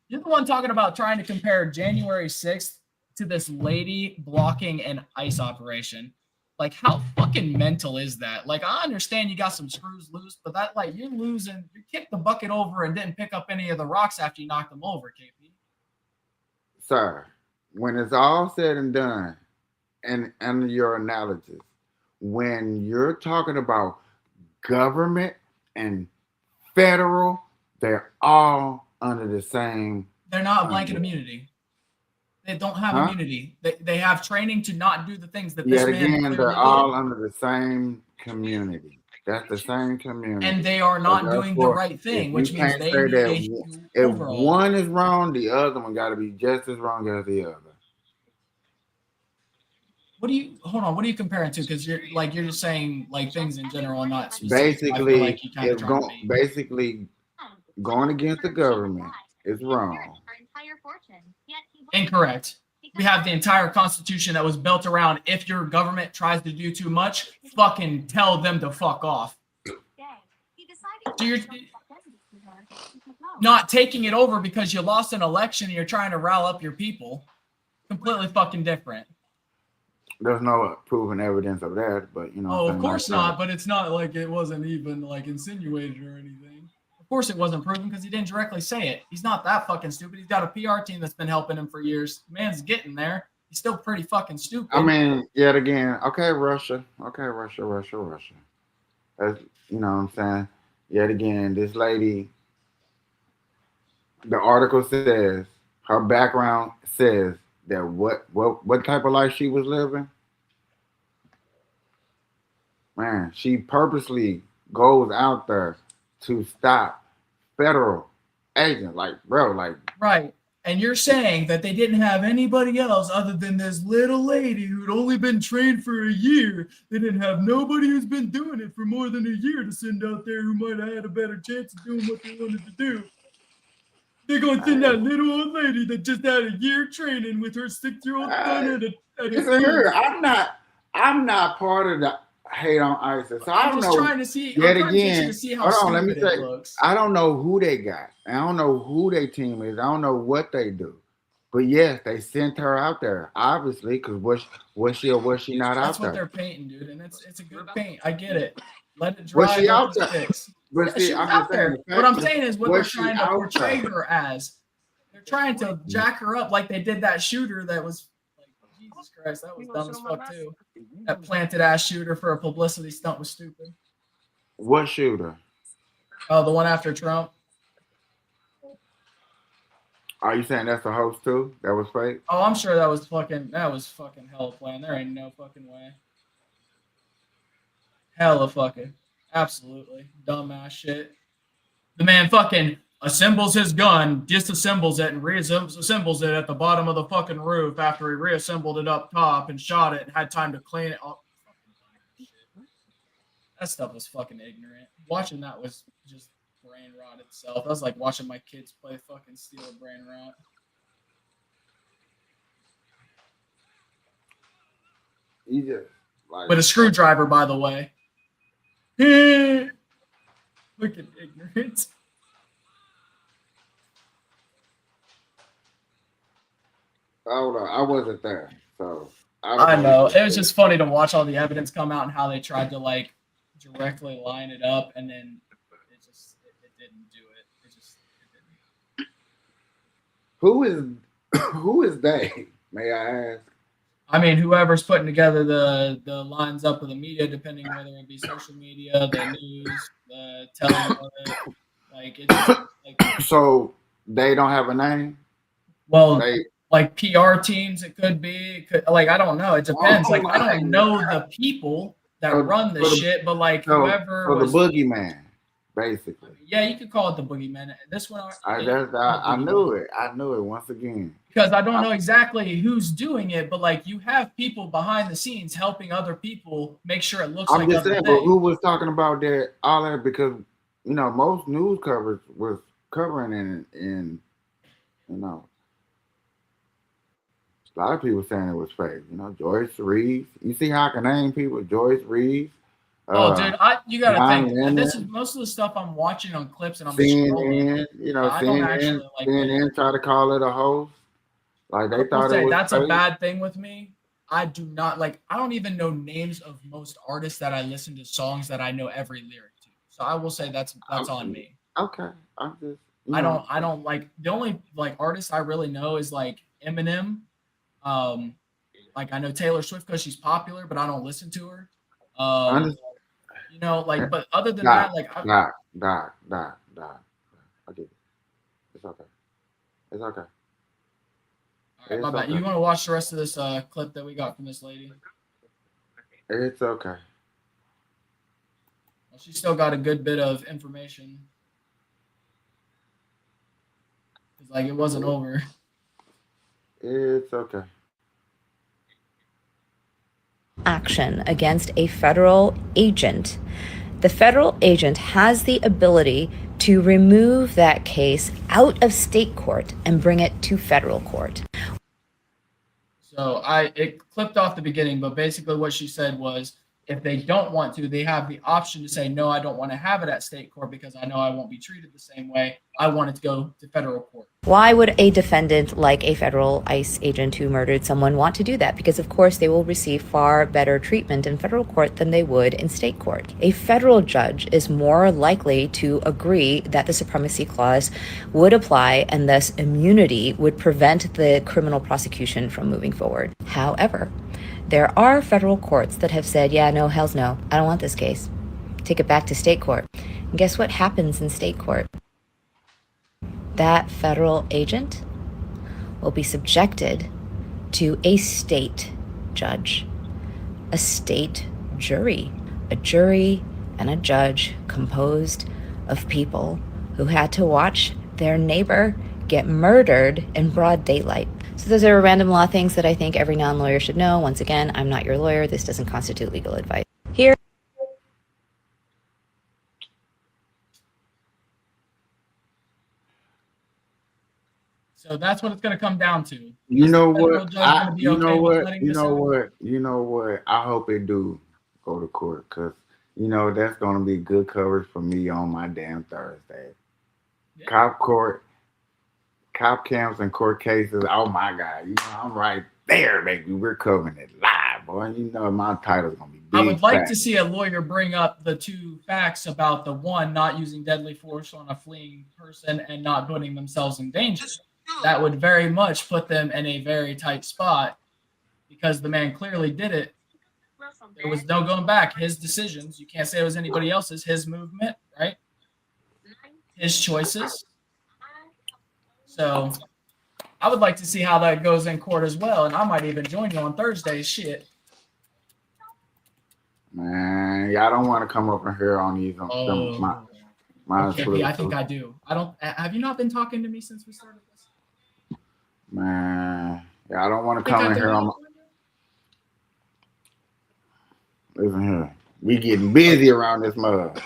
You're the one talking about trying to compare January 6th to this lady blocking an ICE operation. Like, how fucking mental is that? Like, I understand you got some screws loose, but that, like, you're losing. You kicked the bucket over and didn't pick up any of the rocks after you knocked them over, KP. Sir, when it's all said and done, and your analysis, when you're talking about government and federal, they're all under the same. They're not blanket immunity. They don't have immunity. They have training to not do the things that this man they're all under the same community. That's the same community. And they are not doing the right thing, which means they need a if one is wrong, the other one got to be just as wrong as the other. What do you compare it to? Because you're just saying like things in general and not specific. Basically, going against the government is wrong. Incorrect. We have the entire Constitution that was built around if your government tries to do too much, fucking tell them to fuck off. So you're not taking it over because you lost an election and you're trying to rile up your people. Completely fucking different. There's no proven evidence of that, but you know. Oh, what of I'm course saying? not. But it's not like it wasn't even like insinuated or anything. Of course it wasn't proven because he didn't directly say it. He's not that fucking stupid. He's got a PR team that's been helping him for years. Man's getting there. He's still pretty fucking stupid. I mean, yet again, okay, Russia. Okay, Russia. That's, you know what I'm saying? Yet again, this lady, the article says, her background says that what type of life she was living? Man, she purposely goes out there to stop federal agents. Like, bro, like, Right. And you're saying that they didn't have anybody else other than this little lady who'd only been trained for a year. They didn't have nobody who's been doing it for more than a year to send out there who might have had a better chance of doing what they wanted to do. They're going to send that little old lady that just had a year training with her 6-year-old son at a listen here, I'm not part of the hate on ISIS. So I I'm don't just know. trying to see. Yet I'm trying to get you again, to see how hold on. Let me stupid it say, looks. I don't know who they got. I don't know who their team is. I don't know what they do. But yes, they sent her out there, obviously, because was she or was she not That's out what there? they're painting, dude, and it's a good paint. I get it. Let it Was dry. she Let out this there? fix. But Yeah, see, she was I'm out just saying, there. the What I'm fact saying is what was they're she trying to out portray there? her as. They're trying to jack her up like they did that shooter that was like, Jesus Christ, that was dumb as fuck too. That planted ass shooter for a publicity stunt was stupid. What shooter? Oh, the one after Trump. Are you saying that's a host too? That was fake? Oh, I'm sure that was fucking hella planned. There ain't no fucking way. Hella fucking. Absolutely. Dumbass shit. The man fucking assembles his gun, disassembles it, and reassembles it at the bottom of the fucking roof after he reassembled it up top and shot it and had time to clean it up. That stuff was fucking ignorant. Watching that was just brain rot itself. That was like watching my kids play fucking steal a brain rot. You just like With a screwdriver, by the way. Fucking ignorant. hold on, I wasn't there, so I know. It was just funny to watch all the evidence come out and how they tried to like directly line it up, and then it didn't do it. It didn't. Who is they? May I ask? I mean, whoever's putting together the lines up of the media, depending whether it be social media, the news, the telling of it, like it's like. So they don't have a name. Well, like PR teams, it could be. Like I don't know. It depends. Like I don't know the people that run the shit, but like whoever so was the boogeyman, basically. Yeah, you could call it the boogeyman. This one, I knew it. I knew it once again. Because I don't know exactly who's doing it, but like you have people behind the scenes helping other people make sure it looks like. I'm just saying, but who was talking about that? All that because you know most news coverage was covering in you know a lot of people saying it was fake. You know, Joyce Reeves. You see how I can name people? Joyce Reeves. Dude, you gotta think. This is most of the stuff I'm watching on clips, and I'm CNN. You know, CNN try to call it a hoax. Like they thought it was that's fake. a bad thing with me. I do not like. I don't even know names of most artists that I listen to songs that I know every lyric to. So I will say that's on me. Okay, I'm just. I don't like the only like artist I really know is like Eminem. Like I know Taylor Swift because she's popular, but I don't listen to her. You know, like, but other than that, like, Doc. I get it. It's okay. It's okay. All right, my bad. You want to watch the rest of this clip that we got from this lady? It's okay. Well, she's still got a good bit of information. It's like it wasn't over. It's okay. Action against a federal agent. The federal agent has the ability to remove that case out of state court and bring it to federal court. So it clipped off the beginning, but basically what she said was If they don't want to, they have the option to say, no, I don't want to have it at state court because I know I won't be treated the same way. I want it to go to federal court. Why would a defendant like a federal ICE agent who murdered someone want to do that? Because, of course, they will receive far better treatment in federal court than they would in state court. A federal judge is more likely to agree that the Supremacy Clause would apply and thus immunity would prevent the criminal prosecution from moving forward. However, there are federal courts that have said, yeah, no, hells no, I don't want this case. Take it back to state court. And guess what happens in state court? That federal agent will be subjected to a state judge, a state jury, a jury and a judge composed of people who had to watch their neighbor get murdered in broad daylight. So those are random law things that I think every non-lawyer should know. Once again, I'm not your lawyer. This doesn't constitute legal advice. Here. So that's what it's going to come down to. You know Federal what? judge gonna be You know okay with what? letting You this know happen? what? You know what? I hope it do go to court because you know that's gonna be good coverage for me on my damn Thursday. Yeah. Cop court, cop cams and court cases. Oh my God! You know I'm right there, baby. We're covering it live, boy. You know my title's gonna be big. I would like fat. to see a lawyer bring up the two facts about the one not using deadly force on a fleeing person and not putting themselves in danger. That would very much put them in a very tight spot because the man clearly did it. There was no going back. His decisions. You can't say it was anybody else's. His movement, right? His choices. So I would like to see how that goes in court as well. And I might even join you on Thursday. Shit. Man, y'all don't want to come up in here on these. My Okay, B, I think I do. I don't. Have you not been talking to me since we started this? Man, y'all don't want to come in here on. Listen here, we getting busy around this mud. I'll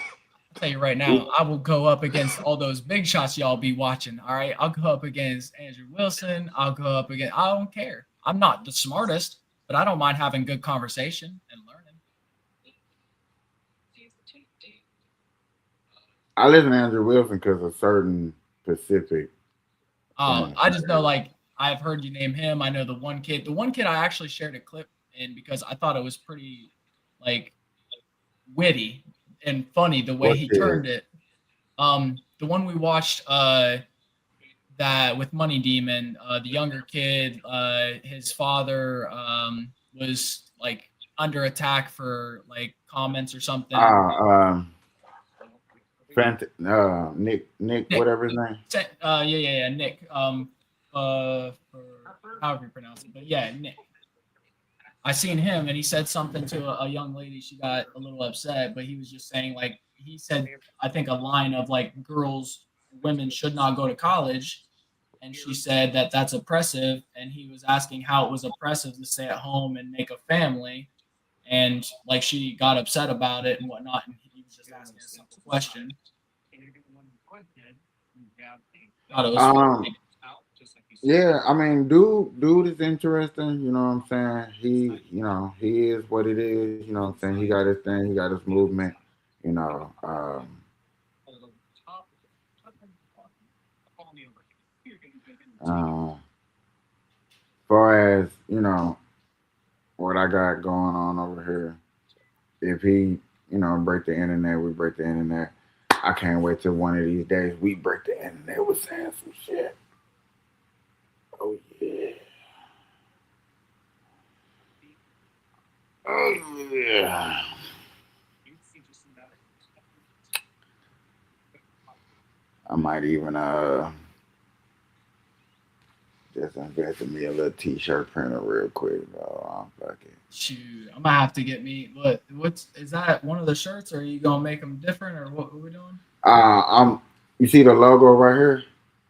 tell you right now, I will go up against all those big shots y'all be watching. All right, I'll go up against Andrew Wilson. I'll go up against. I don't care. I'm not the smartest, but I don't mind having good conversation and learning. I listen to Andrew Wilson because of certain specific. I just know, like, I've heard you name him. I know the one kid. The one kid I actually shared a clip in because I thought it was pretty, like, witty and funny the way he turned it. The one we watched, that with Money Demon, the younger kid, his father was like under attack for like comments or something. Nick, whatever his name. Yeah, Nick. For however you pronounce it, but yeah, Nick. I seen him and he said something to a young lady. She got a little upset, but he was just saying, like, he said, I think a line of like, women should not go to college. And she said that that's oppressive. And he was asking how it was oppressive to stay at home and make a family. And like, she got upset about it and whatnot. And he was just asking a simple question. Yeah, I mean, dude is interesting. You know what I'm saying? He is what it is. You know what I'm saying? He got his thing. He got his movement. You know. Far as what I got going on over here, if he break the internet, we break the internet. I can't wait till one of these days we break the internet with saying some shit. Oh yeah. Oh yeah. I might even just invest in me a little t-shirt printer real quick, though. Fuck it. Shoot, I'm gonna have to get me. What's is that? One of the shirts? Or are you gonna make them different, or what are we doing? You see the logo right here?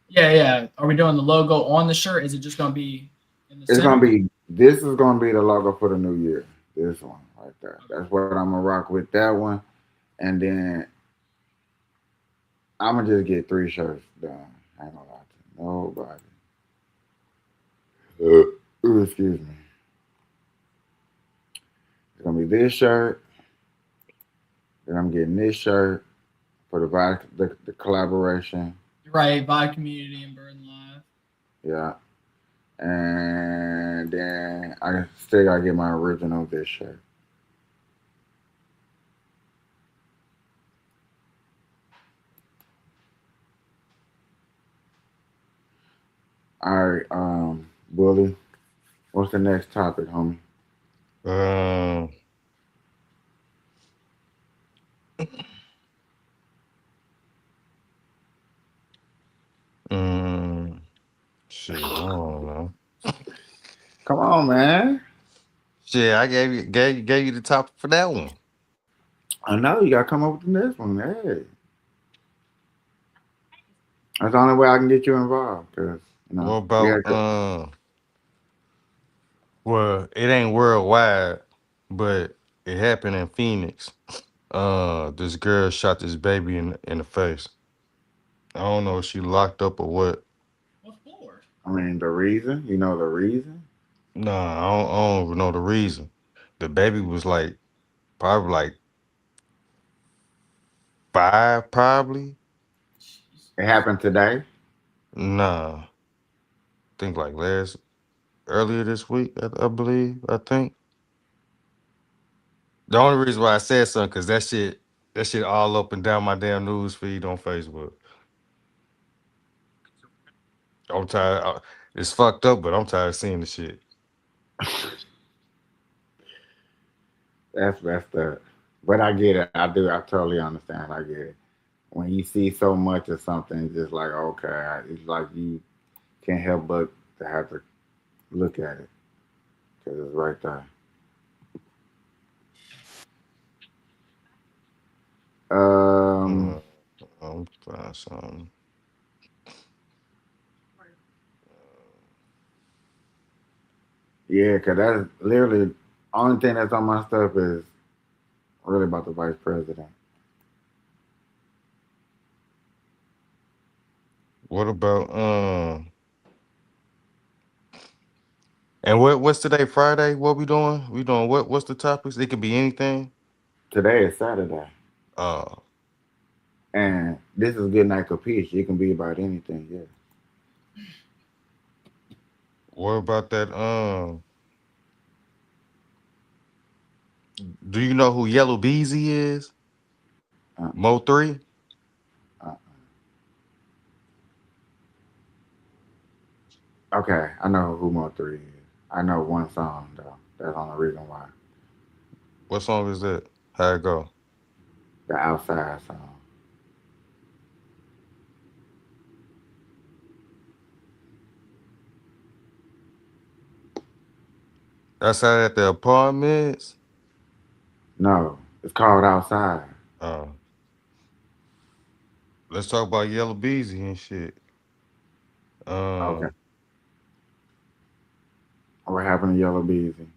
Yeah. Are we doing the logo on the shirt? Is it just gonna be in the It's center? gonna be. This is gonna be the logo for the new year. This one right there. That's what I'm gonna rock with. That one, and then I'm gonna just get 3 shirts done. I ain't gonna lie to nobody. Excuse me. It's gonna be this shirt, Then I'm getting this shirt for the collaboration. Right, Vibe Community and Burn Live. Yeah. And then I still gotta get my original this shirt. All right, Bully. What's the next topic, homie? Um, mm, shit, I don't know. Come on, man. Shit, I gave you the topic for that one. I know you gotta come up with the next one. Hey, that's the only way I can get you involved. Cause What we had about well, it ain't worldwide, but it happened in Phoenix. This girl shot this baby in the face. I don't know if she locked up or what. What for? I mean, the reason. You know the reason. Nah, I don't even know the reason. The baby was like probably like 5, probably. It happened today. Nah, think like earlier this week, I believe. I think the only reason why I said something because that shit all up and down my damn news feed on Facebook. I'm tired. It's fucked up, but I'm tired of seeing the shit. That's messed up. But I get it. I do. I totally understand. I get it. When you see so much of something, it's just like okay, it's like you can't help but to have to look at it because it's right there. Um, Mm, I'm find something. yeah, because that's literally only thing that's on my stuff is really about the vice president. What about and what's today? Friday? What we doing? We doing what? What's the topics? It could be anything. Today is Saturday, Uh, and this is Good Night Capiche. It can be about anything. Yeah. what about that? Do you know who Yellow Beezy is? Uh, Mo 3. uh, okay, I know who Mo Three is. I know one song though. That's the only reason why. What song is that? How it go? The Outside song. That's out at the apartments. No, it's called Outside. Uh, let's talk about Yellow Beezy and shit. Okay. Um, What happened to Yellow Beezy?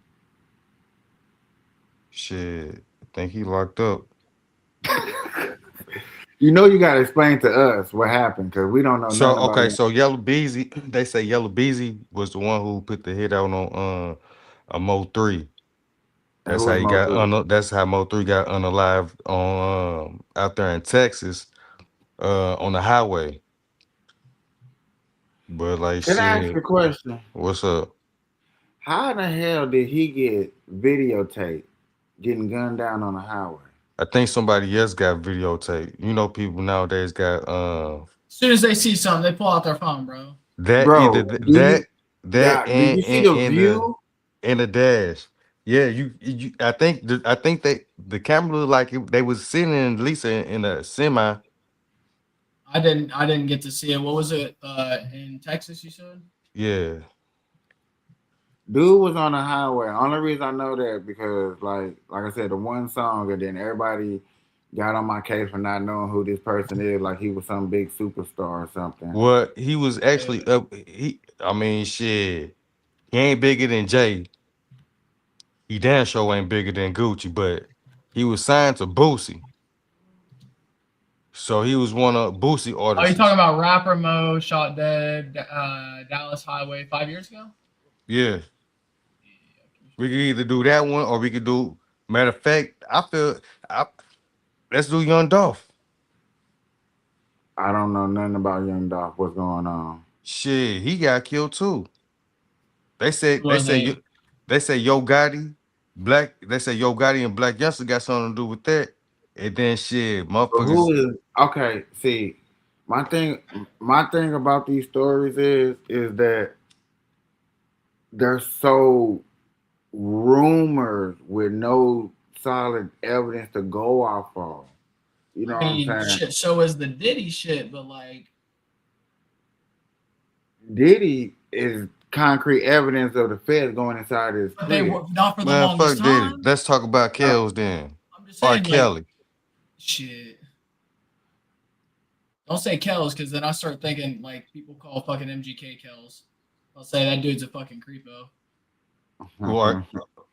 shit. I think he locked up. You know, you gotta explain to us what happened because we don't know So nothing about okay, it. so Yellow Beezy, they say Yellow Beezy was the one who put the hit out on a Mo 3. And That's who how was he Mo got Three? that's how Mo 3 got unalived on out there in Texas on the highway. But like Can I ask you shit, a question? what's up? How in the hell did he get videotaped getting gunned down on the highway? I think somebody else got videotape. You know, people nowadays got As soon as they see something, they pull out their phone, bro. that either Bro, do you that did and you see the in the view? in the dash. Yeah, you I think the camera looked like they was sitting in Lisa in a semi. I didn't get to see it. What was it? In Texas, you said? Yeah. Dude was on the highway. Only reason I know that because like I said, the one song and then everybody got on my case for not knowing who this person is, like he was some big superstar or something. Well, he was Yeah. actually up. I mean, shit. He ain't bigger than Jay. He damn sure ain't bigger than Gucci, but he was signed to Boosie. So he was one of Boosie Are you talking artists. about rapper Mo shot dead Dallas Highway 5 years ago? Yeah. We could either do that one or we could do matter of fact, I feel I Let's do Young Dolph. I don't know nothing about Young Dolph. What's going on? Shit, he got killed too. They Who said they was say he? you they say Yo Gotti, Black. They say Yo Gotti and Black Youngster got something to do with that. And then shit, But motherfuckers. who is okay? See, my thing, my thing about these stories is that they're so rumors with no solid evidence to go off of. You know I what I'm mean, saying? shit. So is the Diddy shit, but like, Diddy is concrete evidence of the feds going inside his but they crib. were not for the Man, longest fuck Diddy. time. Let's talk about Uh, Kells then. I'm just R. saying, like, Kelly. shit. Don't say Kells, because then I start thinking like people call fucking MGK Kells. I'll say that dude's a fucking creepo. Who are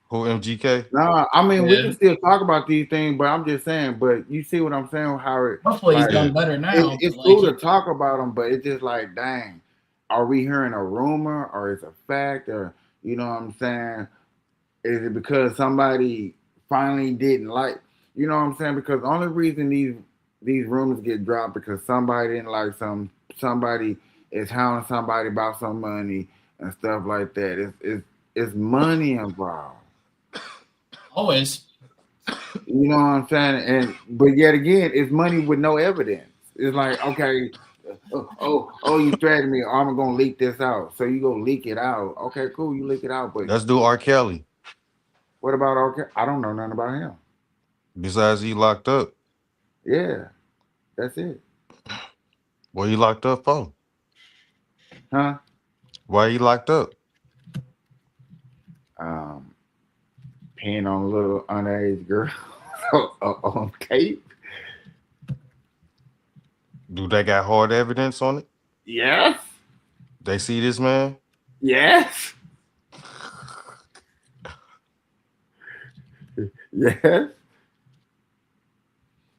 who MGK? No, I mean we Yeah. can still talk about these things, but I'm just saying. But you see what I'm saying? How it Hopefully he's like Yeah. done better now, but it's like, cool to talk about them, but it's just like, dang, are we hearing a rumor or it's a fact or you know what I'm saying? Is it because somebody finally didn't like? You know what I'm saying? Because the only reason these rumors get dropped because somebody didn't like somebody is hounding somebody about some money and stuff like that. It's money involved. always. You know what I'm saying? And but yet again, it's money with no evidence. It's like, okay, you threatened me. I'm gonna leak this out. So you go leak it out. Okay, cool. You leak it out. But Let's do R. Kelly. what about okay? I don't know nothing about him. Besides he locked up. Yeah, that's it. What he locked up for? Huh? Why he locked up? Um, Peeing on a little underage girl on tape. Do they got hard evidence on it? Yes. They see this man? Yes. Yes.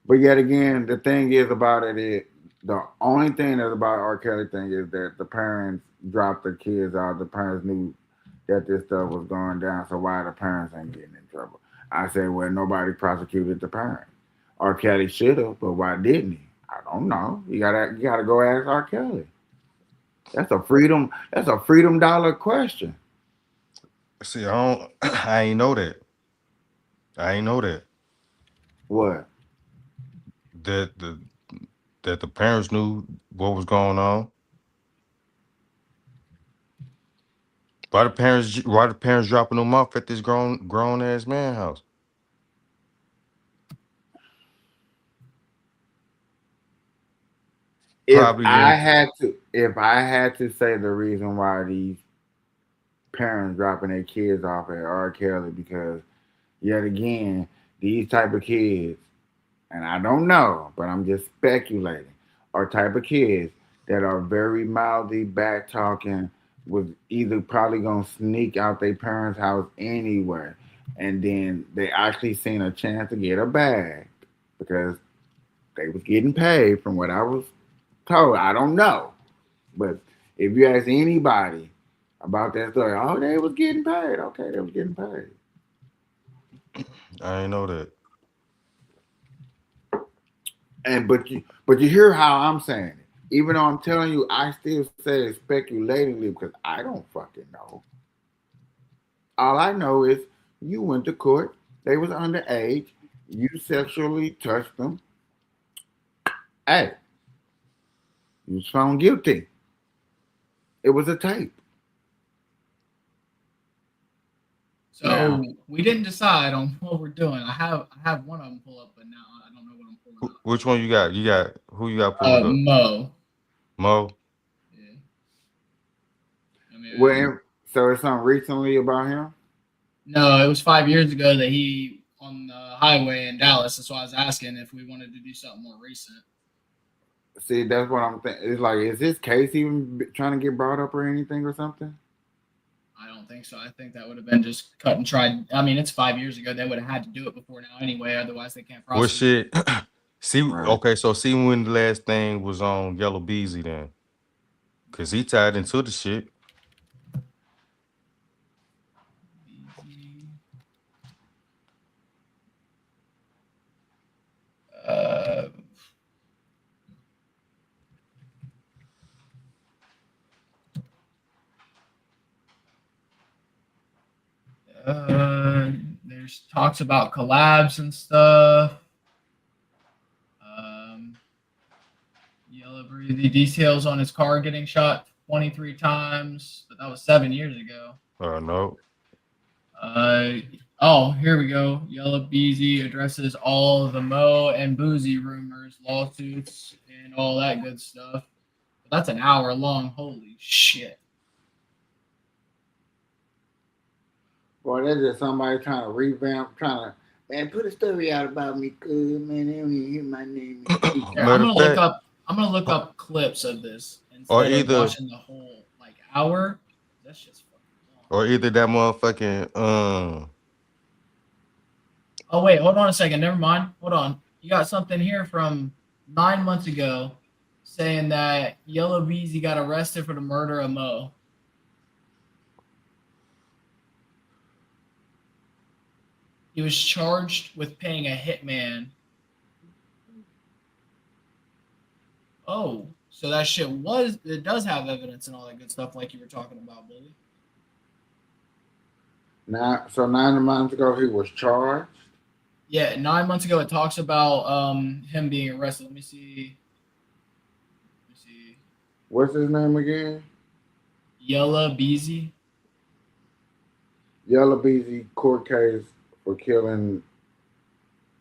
But yet again, the thing is about it is the only thing that's about R. Kelly thing is that the parents dropped the kids out. The parents knew that this stuff was going down. So why the parents ain't getting in trouble? I say, well, nobody prosecuted the parents. R. Kelly should have, but why didn't he? I don't know. You gotta go ask R. Kelly. That's a freedom. That's a freedom dollar question. See, I don't I ain't know that. I ain't know that. What? That the parents knew what was going on. Why the parents dropping them off at this grown ass man house? Probably didn't. If I had to say the reason why these parents dropping their kids off at R. Kelly because yet again these type of kids, and I don't know, but I'm just speculating, are type of kids that are very mildly back talking was either probably gonna sneak out their parents' house anyway, and then they actually seen a chance to get a bag because they was getting paid from what I was told. I don't know, but if you ask anybody about that story, oh, they was getting paid. Okay, they was getting paid. I ain't know that. And but you hear how I'm saying it. Even though I'm telling you, I still say it speculatively because I don't fucking know. All I know is you went to court. They was underage. You sexually touched them. Hey, you was found guilty. It was a tape. So Now, we didn't decide on what we're doing. I have one of them pull up, but now I don't know what I'm pulling up. Which one you got? You got who you got pulled up? Mo. Mo. Yeah. I mean, well, so it's something recently about him. no, it was 5 years ago that he on the highway in Dallas. That's why I was asking if we wanted to do something more recent. See, that's what I'm thinking. It's like, is this case even trying to get brought up or anything or something? I don't think so. I think that would have been just cut and tried. I mean, it's 5 years ago. They would have had to do it before now anyway. Otherwise, they can't What prosecute. shit? See, Right. okay, so see when the last thing was on Yellow Beezy then. Cause he tied into the shit. There's talks about collabs and stuff. Yellow Breezy details on his car getting shot 23 times, but that was 7 years ago. No. Oh, here we go. Yellow Beezy addresses all of the Mo and Boozy rumors, lawsuits, and all that good stuff. But that's an hour long. Holy shit. Boy, that's just somebody trying to revamp, man, put a story out about me, cuz, man, they don't even hear my name. Here, I'm gonna look up clips of this instead of watching the whole like hour. That's just fucking long. Or either that motherfucking Oh wait, hold on a second. Never mind. Hold on. You got something here from 9 months ago saying that Yellow Beezy got arrested for the murder of Mo. He was charged with paying a hitman. Oh, so that shit it does have evidence and all that good stuff like you were talking about, Bully. So 9 months ago he was charged? Yeah, 9 months ago it talks about him being arrested. Let me see. What's his name again? Yellow Beezy. Yellow Beezy court case for killing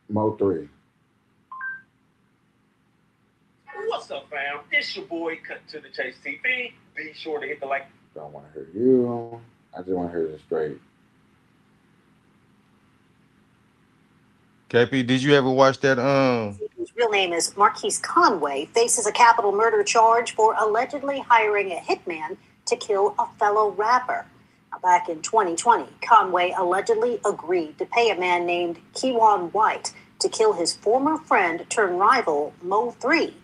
Mo 3. What's up, fam? It's your boy, Cut to the Chase TV. Be sure to hit the like. Don't want to hear you. I just want to hear it straight. KP, did you ever watch that? His real name is Marquise Conway, faces a capital murder charge for allegedly hiring a hitman to kill a fellow rapper. Now, back in 2020, Conway allegedly agreed to pay a man named Keywan White to kill his former friend turned rival Mo 3,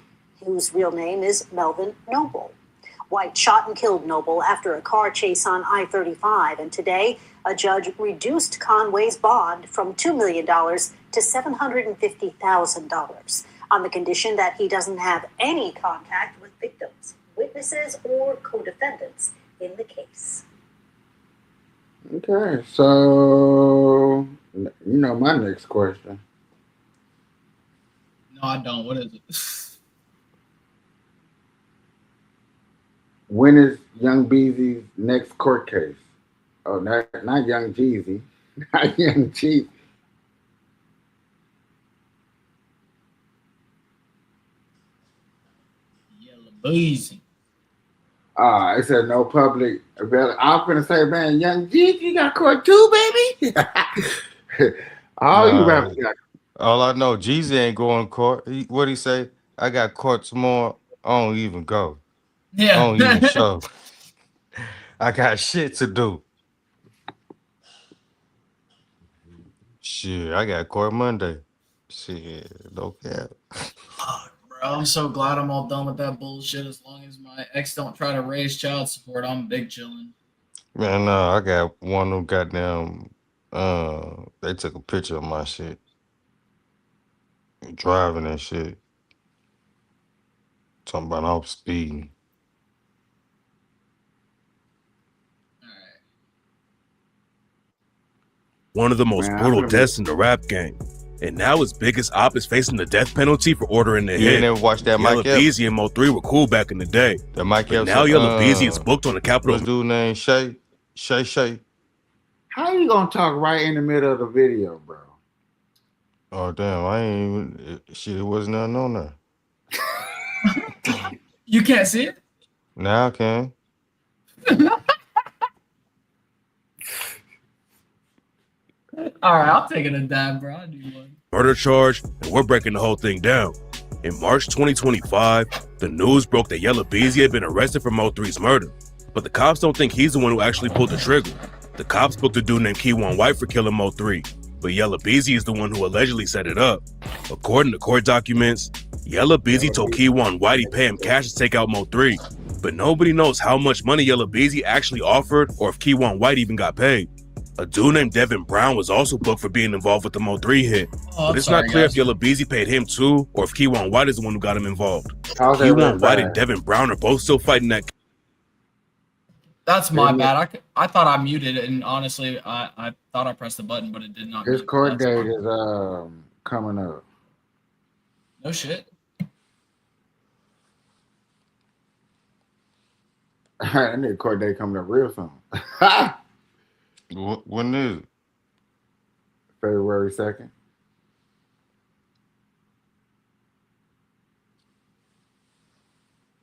whose real name is Melvin Noble. White shot and killed Noble after a car chase on I-35, and today a judge reduced Conway's bond from $2 million to $750,000 on the condition that he doesn't have any contact with victims, witnesses, or co-defendants in the case. Okay, so you know my next question. No, I don't. What is it? When is Young Beezy's next court case? Oh, not Young Jeezy. Not Young Jeezy. Yellow Beezy. It said no public. I'm gonna say, man, Young Jeezy got court too, baby. You rappers got. All I know, Jeezy ain't going to court. What'd he say? I got court tomorrow. I don't even go. Yeah. I don't even show. I got shit to do. Shit, I got court Monday. Shit, no cap. Bro, I'm so glad I'm all done with that bullshit. As long as my ex don't try to raise child support, I'm big chilling. Man, no, I got one who goddamn they took a picture of my shit. Driving and shit. Talking about I'm speeding. One of the most brutal deaths in the rap game. And now his biggest op is facing the death penalty for ordering the hit. You never watched that Yellow Mike Epps? Beezy and Mo 3 were cool back in the day. The Mike But Epps, now Yellow Beezy is booked on the Capitol. What's dude named Shay? How you gonna talk right in the middle of the video, bro? Oh damn, I ain't even shit. It wasn't nothing on there. You can't see it? Now I can. All right, I'll take it a dab, bro. I'll do one. Murder charge, and we're breaking the whole thing down. In March 2025, the news broke that Yellow Beezy had been arrested for Mo 3's murder. But the cops don't think he's the one who actually pulled the trigger. The cops booked a dude named Keywan White for killing Mo 3. But Yellow Beezy is the one who allegedly set it up. According to court documents, Yellow Beezy told Keywan White he'd pay him cash to take out Mo 3. But nobody knows how much money Yellow Beezy actually offered or if Keywan White even got paid. A dude named Devin Brown was also booked for being involved with the Mo 3 hit. But it's not clear if Yellow Beezy paid him too or if Keywan White is the one who got him involved. Keywan White and Devin Brown are both still fighting that. That's my bad. I thought I muted it, and honestly, I thought I pressed the button, but it did not His mute. court That's date my is coming up. no shit. That nigga court date coming up real soon. When is it? February 2nd.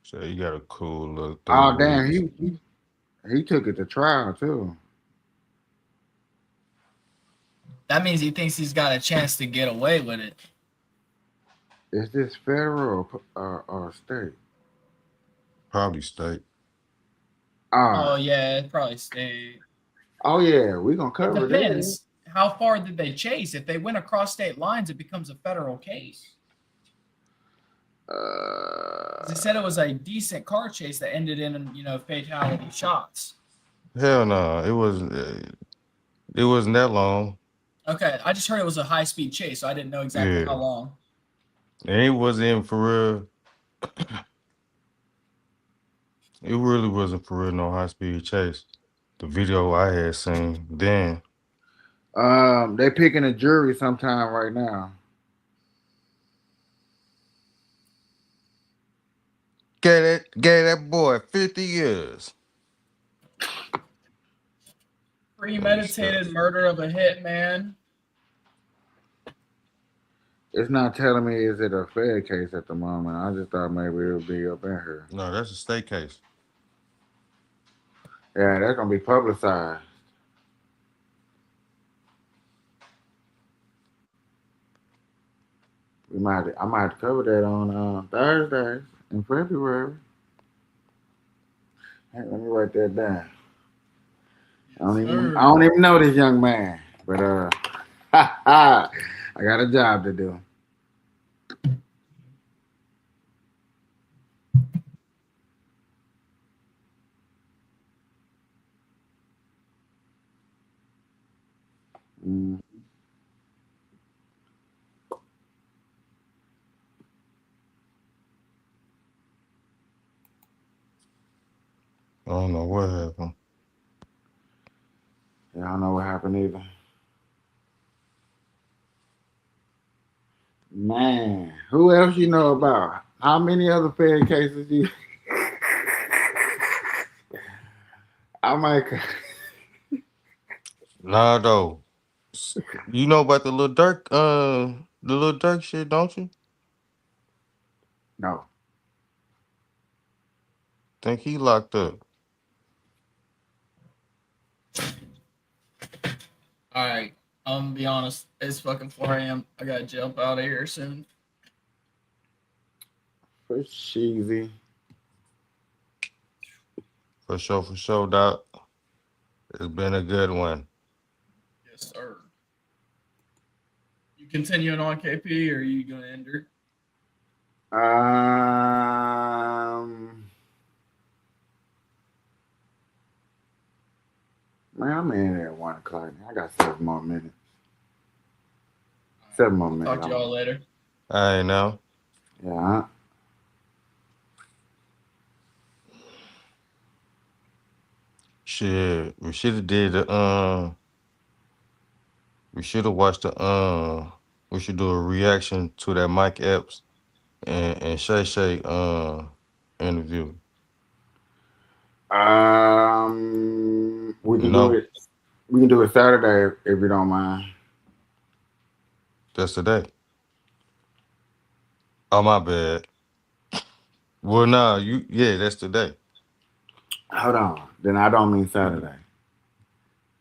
So you got a cool little 3 Oh damn, weeks. he took it to trial too. That means he thinks he's got a chance to get away with it. Is this federal or state? Probably state. Oh yeah, it probably stayed. Oh yeah, we gonna It cover that. depends. How far did they chase? If they went across state lines, it becomes a federal case. They said it was a decent car chase that ended in fatality shots. Hell no, it wasn't that long. Okay, I just heard it was a high speed chase, so I didn't know exactly how Yeah. long. And it wasn't even for real. It really wasn't for real no high speed chase. The video I had seen then. They picking a jury sometime right now. Gave that boy 50 years. Premeditated murder of a hitman. It's not telling me is it a Fed case at the moment. I just thought maybe it would be up in here. No, that's a state case. Yeah, that's gonna be publicized. I might have to cover that on Thursdays in February. Hey, let me write that down. I don't even know this young man, but I got a job to do. Mm. I don't know what happened. Yeah, I don't know what happened either. Man, who else you know about? How many other Fed cases you? I might. Nah, though. You know about the little Dirk shit, don't you? No. Think he locked up. All right, I'm gonna be honest. It's fucking 4 a.m. I gotta jump out of here soon. For cheesy. For sure, Doc. It's been a good one. Yes, sir. You continuing on KP, or are you gonna end her? Man, I'm in at 1 o'clock. I got 7 more minutes. 7 more minutes. Talk to y'all later. I know. Yeah. Shit, we should have did the we should have watched the we should do a reaction to that Mike Epps and Shay Shay interview. We can No. do it. We can do it Saturday if you don't mind. That's today. Oh, my bad. Well, nah, that's today. Hold on. Then I don't mean Saturday.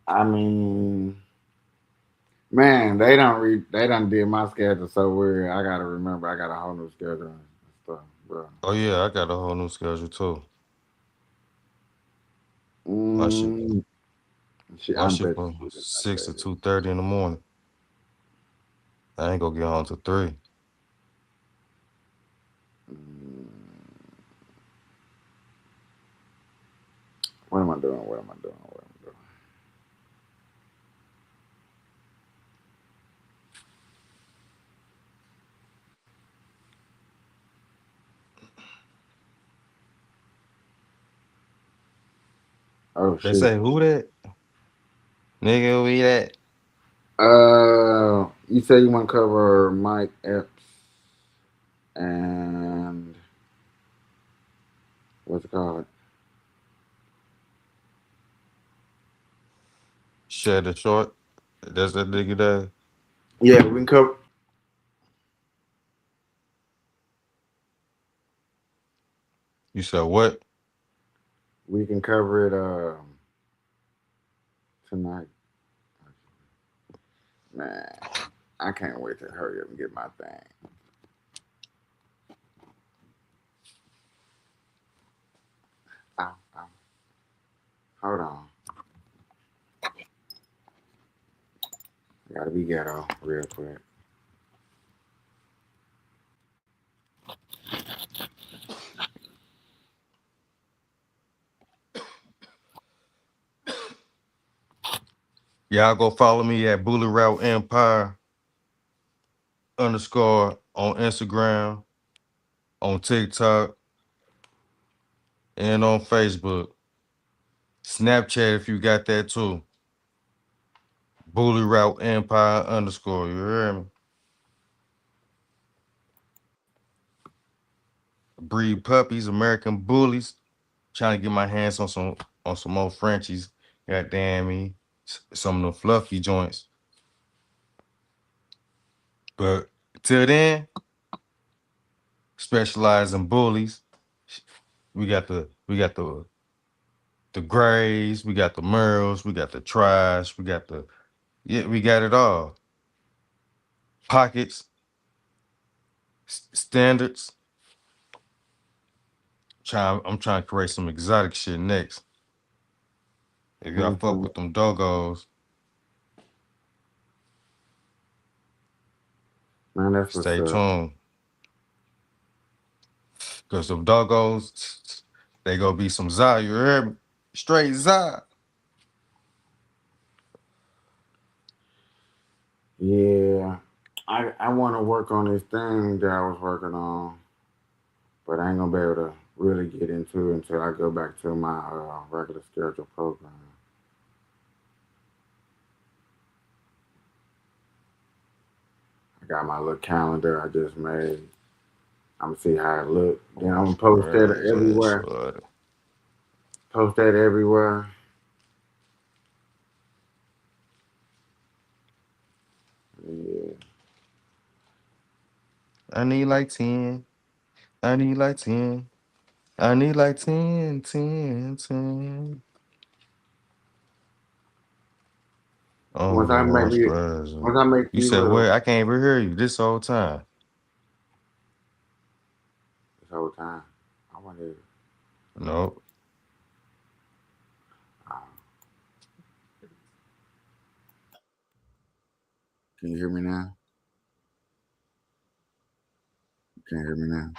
I mean, man, they done did my schedule so weird. I gotta remember. I got a whole new schedule and stuff, bro. Oh yeah, I got a whole new schedule too. My shit from 6 to 2:30 in the morning. I ain't gonna get home till 3. What am I doing? Oh They shit. say who that? Nigga, we that. You say you want to cover Mike Epps and what's it called? Shed the short. That's that nigga there. Yeah, we can cover. You said what? We can cover it tonight. Man, I can't wait to hurry up and get my thing. Ow, ow. Hold on. I gotta be ghetto real quick. Y'all go follow me at Bully Route Empire underscore on Instagram, on TikTok, and on Facebook. Snapchat if you got that too. Bully Route Empire underscore. You hear me? Breed puppies, American bullies. Trying to get my hands on some more Frenchies. God damn me. Some of the fluffy joints. But till then, specialize in bullies. We got the grays, we got the merles, we got the trash, we got it all. Pockets, standards. I'm trying to create some exotic shit next. If y'all fuck Mhm. with them doggos, Man, that's what's stay up. tuned. Cause them doggos, they gonna be some za, you heard me? Straight za. Yeah, I want to work on this thing that I was working on, but I ain't gonna be able to really get into it until I go back to my regular schedule program. I got my little calendar I just made. I'm gonna see how it look. Then I'm gonna post that everywhere. Post that everywhere. Yeah. I need like 10. I need like 10. I need like 10, 10, 10. Oh, Once the I make me, moisturizer. once I make You these said little what? I can't even hear you this whole time. this whole time, I want to. No. Can you hear me now? Can you hear me now?